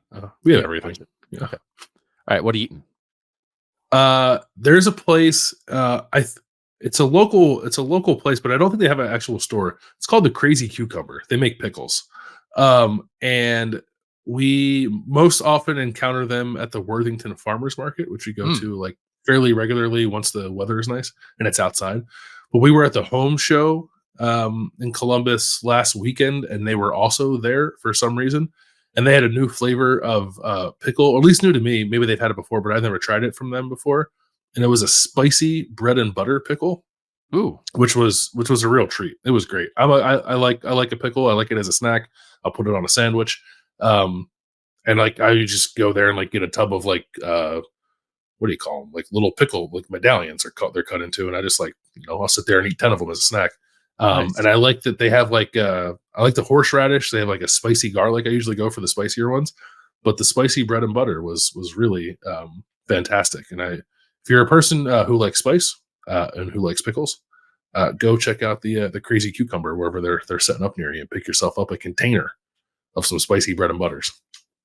We have everything. Yeah. Okay. All right. What are you eating? There's a place. It's a local place, but I don't think they have an actual store. It's called the Crazy Cucumber. They make pickles. And we most often encounter them at the Worthington Farmers Market, which we go to like fairly regularly once the weather is nice and it's outside. But we were at the home show in Columbus last weekend, and they were also there for some reason. And they had a new flavor of pickle, or at least new to me. Maybe they've had it before, but I've never tried it from them before. And it was a spicy bread and butter pickle. Ooh, which was a real treat. It was great. I like a pickle. I like it as a snack. I'll put it on a sandwich. And like I just go there and like get a tub of like what do you call them? Like little pickle like medallions they're cut into, and I just like I'll sit there and eat 10 of them as a snack. Nice. And I like that they have like I like the horseradish. They have like a spicy garlic. I usually go for the spicier ones, but the spicy bread and butter was really fantastic. And if you're a person who likes spice and who likes pickles, go check out the Crazy Cucumber wherever they're setting up near you, and pick yourself up a container of some spicy bread and butters.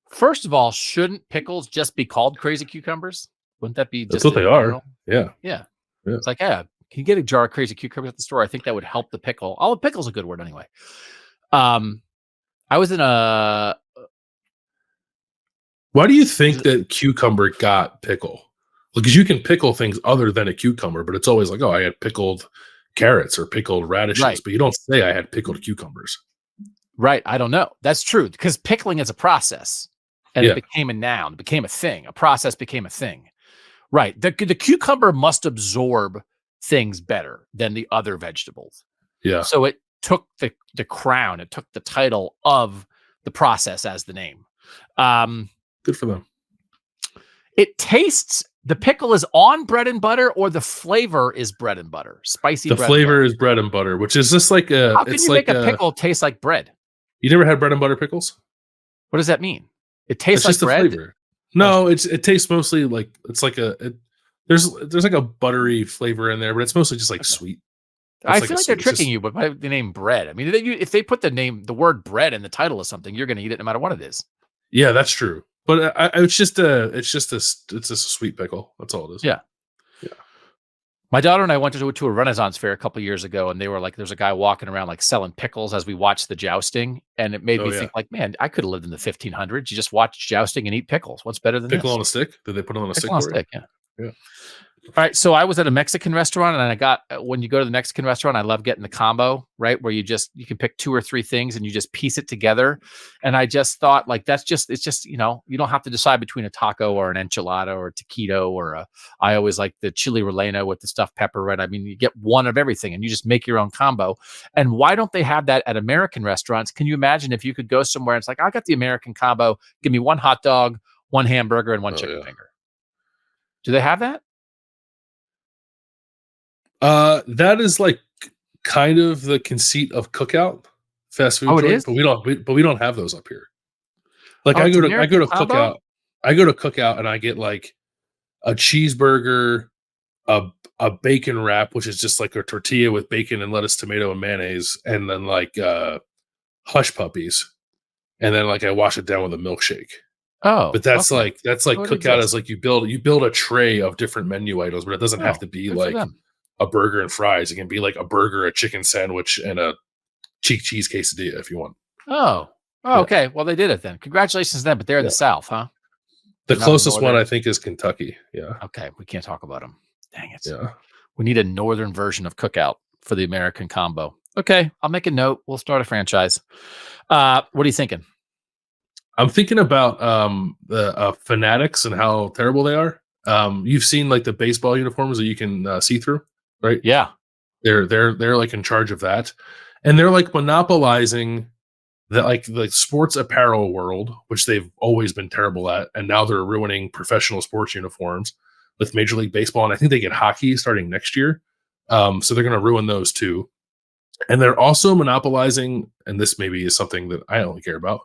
First of all, shouldn't pickles just be called Crazy Cucumbers? Wouldn't that be just That's what they are? Yeah. It's like, can you get a jar of Crazy Cucumbers at the store? I think that would help the pickle. Oh, pickle's a good word anyway. I was in a. Why do you think that cucumber got pickle? Because you can pickle things other than a cucumber, but it's always like, oh, I had pickled carrots or pickled radishes, but you don't say I had pickled cucumbers. Right. I don't know. That's true, because pickling is a process, and it became a noun, it became a thing. A process became a thing. Right. The cucumber must absorb things better than the other vegetables. Yeah. So it took the crown, it took the title of the process as the name. Good for them. It tastes, the pickle is on bread and butter, or the flavor is bread and butter? Spicy bread. The flavor is bread and butter, which is just like a. How can you make a pickle taste like bread? You never had bread and butter pickles? What does that mean? It tastes like bread? The flavor. No, it tastes mostly like it's like there's like a buttery flavor in there, but it's mostly just like sweet. I feel like they're tricking you, but by the name bread. I mean, if they put the word bread in the title of something, you're going to eat it no matter what it is. Yeah, that's true. But it's just a sweet pickle. That's all it is. Yeah. My daughter and I went to a Renaissance fair a couple years ago, and they were like, there's a guy walking around like selling pickles as we watched the jousting, and it made me think like, man, I could have lived in the 1500s. You just watch jousting and eat pickles. What's better than pickle on a stick? Did they put it on a stick? On a stick, yeah. All right, so I was at a Mexican restaurant, and I got, when you go to the Mexican restaurant, I love getting the combo, right, where you can pick 2 or 3 things and you just piece it together. And I just thought, like, it's just you don't have to decide between a taco or an enchilada or a taquito or I always like the chili relleno with the stuffed pepper, right? I mean, you get one of everything and you just make your own combo. And why don't they have that at American restaurants? Can you imagine if you could go somewhere and it's like, I got the American combo, give me 1 hot dog, 1 hamburger, and 1 chicken finger. Do they have that? That is like kind of the conceit of Cookout fast food. Oh, it is? But we don't have those up here. Like I go to Cookout. I go to Cookout and I get like a cheeseburger, a bacon wrap, which is just like a tortilla with bacon and lettuce, tomato, and mayonnaise, and then like hush puppies, and then like I wash it down with a milkshake. Oh, but that's like Cookout is like you build a tray of different menu items, but it doesn't have to be like a burger and fries. It can be like a burger, a chicken sandwich, and a cheese quesadilla if you want. Oh, okay. Well, they did it then. Congratulations to them, but they're in the South, huh? The closest one I think is Kentucky. Yeah. Okay, we can't talk about them. Dang it. Yeah. We need a northern version of Cookout for the American combo. Okay, I'll make a note. We'll start a franchise. What are you thinking? I'm thinking about the Fanatics and how terrible they are. You've seen like the baseball uniforms that you can see through, right? Yeah. They're like in charge of that. And they're like monopolizing that like the sports apparel world, which they've always been terrible at, and now they're ruining professional sports uniforms with Major League Baseball, and I think they get hockey starting next year. So they're going to ruin those too. And they're also monopolizing, and this maybe is something that I only care about.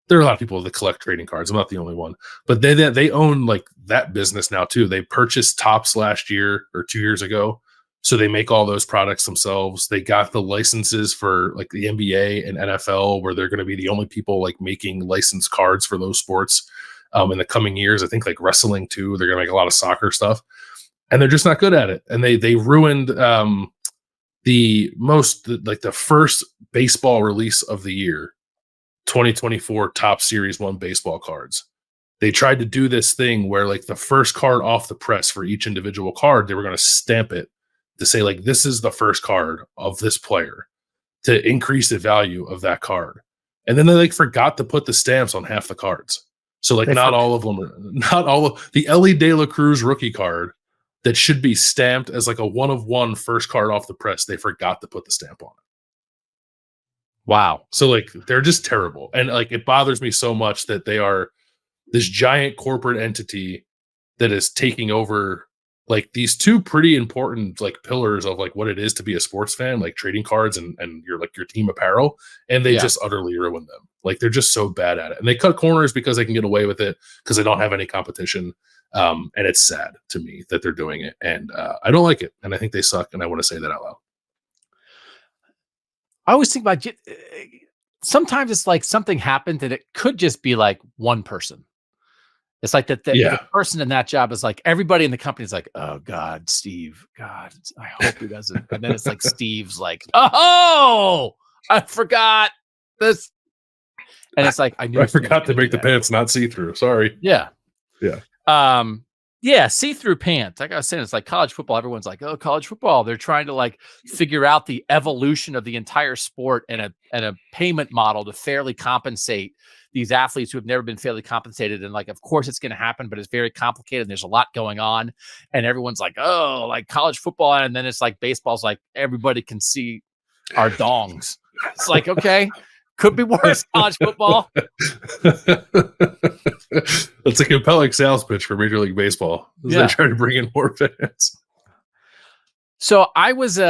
There are a lot of people that collect trading cards. I'm not the only one, but they own like that business now too. They purchased Topps last year or 2 years ago. So they make all those products themselves. They got the licenses for like the NBA and NFL, where they're going to be the only people like making licensed cards for those sports in the coming years. I think like wrestling too. They're going to make a lot of soccer stuff, and they're just not good at it. And they ruined the first baseball release of the year, 2024 Topps Series 1 baseball cards. They tried to do this thing where like the first card off the press for each individual card, they were going to stamp it to say like, this is the first card of this player, to increase the value of that card. And then they like forgot to put the stamps on half the cards. So like not all of the Ellie De La Cruz rookie card that should be stamped as like a 1-of-1 first card off the press, they forgot to put the stamp on it. Wow. So like they're just terrible. And like it bothers me so much that they are this giant corporate entity that is taking over like these two pretty important like pillars of like what it is to be a sports fan, like trading cards and your like your team apparel, and they just utterly ruin them. Like they're just so bad at it, and they cut corners because they can get away with it because they don't have any competition. And it's sad to me that they're doing it, and I don't like it, and I think they suck, and I want to say that out loud. I always think about sometimes it's like something happened that it could just be like one person. It's like that the person in that job is like, everybody in the company is like, oh God, Steve, God, I hope he doesn't. And then it's like, Steve's like, oh, I forgot this. And it's like, I forgot to make the pants not see-through. Sorry. Yeah. Yeah. See-through pants. Like I was saying, it's like college football. Everyone's like, oh, college football. They're trying to like figure out the evolution of the entire sport and a payment model to fairly compensate these athletes who have never been fairly compensated. And like, of course it's going to happen, but it's very complicated. And there's a lot going on, and everyone's like, oh, like college football. And then it's like, baseball's like, everybody can see our dongs. It's like, okay, could be worse. College football. It's a compelling sales pitch for Major League Baseball. They're trying to bring in more fans. So I was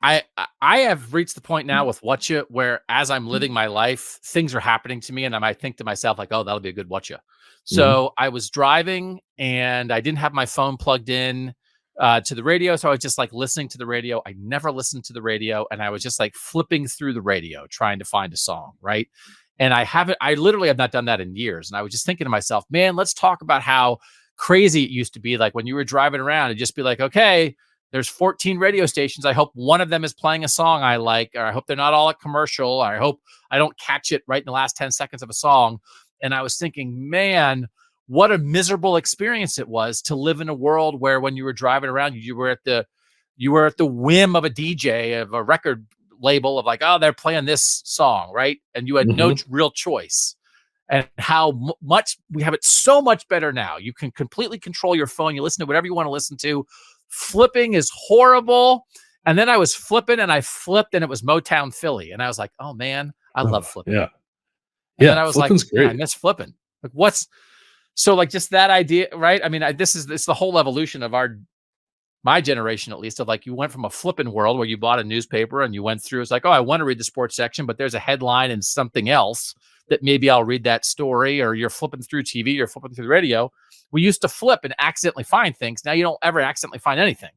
I have reached the point now with Whatcha where as I'm living my life, things are happening to me, and I might think to myself like, oh, that'll be a good Whatcha. So I was driving and I didn't have my phone plugged in to the radio. So I was just like listening to the radio. I never listened to the radio. And I was just like flipping through the radio, trying to find a song. Right. And I literally have not done that in years. And I was just thinking to myself, man, let's talk about how crazy it used to be. Like when you were driving around and just be like, okay, there's 14 radio stations. I hope one of them is playing a song I like, or I hope they're not all a commercial, or I hope I don't catch it right in the last 10 seconds of a song. And I was thinking, man, what a miserable experience it was to live in a world where when you were driving around, you were at the whim of a DJ, of a record label, of like, oh, they're playing this song, right? And you had no real choice. And how much we have it so much better now. You can completely control your phone. You listen to whatever you want to listen to. Flipping is horrible. And then I was flipping and I flipped and it was Motown Philly. And I was like, oh man, I love flipping. Yeah. And then I was like, great. I miss flipping. Like so like just that idea, right? I mean, this is the whole evolution of my generation, at least, of like, you went from a flipping world where you bought a newspaper and you went through, it's like, oh, I want to read the sports section, but there's a headline and something else that maybe I'll read that story, or you're flipping through TV, you're flipping through the radio. We used to flip and accidentally find things. Now you don't ever accidentally find anything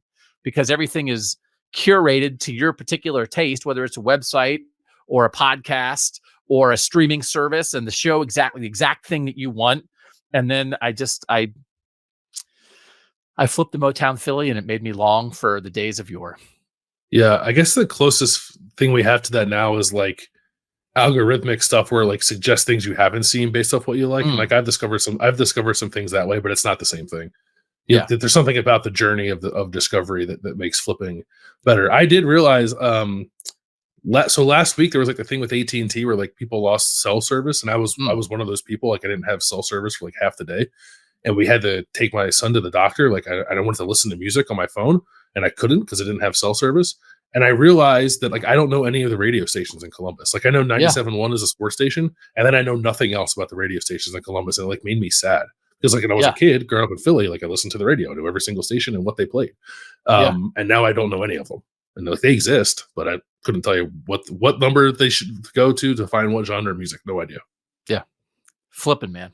because everything is curated to your particular taste, whether it's a website or a podcast or a streaming service, and the show the exact thing that you want. And then I flipped the Motown Philly and it made me long for the days of yore. Yeah. I guess the closest thing we have to that now is like algorithmic stuff where like suggest things you haven't seen based off what you like. And like I've discovered some things that way, but it's not the same thing. Yeah. There's something about the journey of discovery that makes flipping better. I did realize, so last week there was like a thing with AT&T where like people lost cell service, and I was one of those people. Like I didn't have cell service for like half the day, and we had to take my son to the doctor. Like I don't want to listen to music on my phone, and I couldn't because I didn't have cell service. And I realized that, like, I don't know any of the radio stations in Columbus. Like, I know Yeah. 97.1 is a sports station, and then I know nothing else about the radio stations in Columbus, and it, like, made me sad. Because, like, when I was a kid growing up in Philly, like, I listened to the radio. I knew every single station and what they played. And now I don't know any of them. And, like, they exist, but I couldn't tell you what number they should go to find what genre of music. No idea. Yeah. Flipping, man.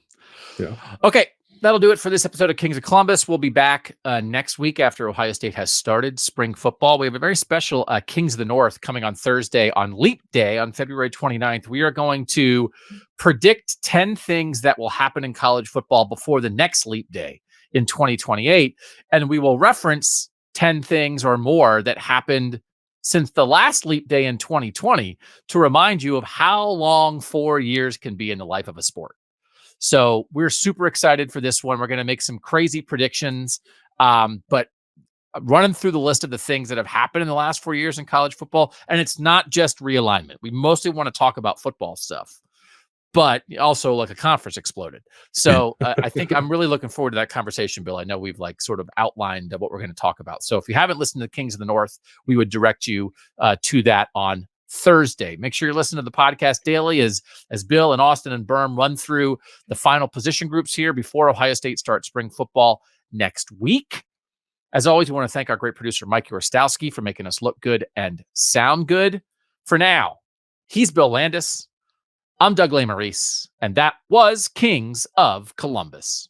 Yeah. Okay. That'll do it for this episode of Kings of Columbus. We'll be back next week after Ohio State has started spring football. We have a very special Kings of the North coming on Thursday on Leap Day on February 29th. We are going to predict 10 things that will happen in college football before the next Leap Day in 2028. And we will reference 10 things or more that happened since the last Leap Day in 2020 to remind you of how long 4 years can be in the life of a sport. So we're super excited for this one. We're going to make some crazy predictions, but running through the list of the things that have happened in the last 4 years in college football. And it's not just realignment. We mostly want to talk about football stuff, but also like a conference exploded. So I think I'm really looking forward to that conversation, Bill. I know we've like sort of outlined what we're going to talk about. So if you haven't listened to Kings of the North, we would direct you to that on Thursday. Make sure you listen to the podcast daily as Bill and Austin and Berm run through the final position groups here before Ohio State starts spring football next week. As always, we want to thank our great producer, Mike Yorostowski, for making us look good and sound good. For now, he's Bill Landis. I'm Doug Lesmerises, and that was Kings of Columbus.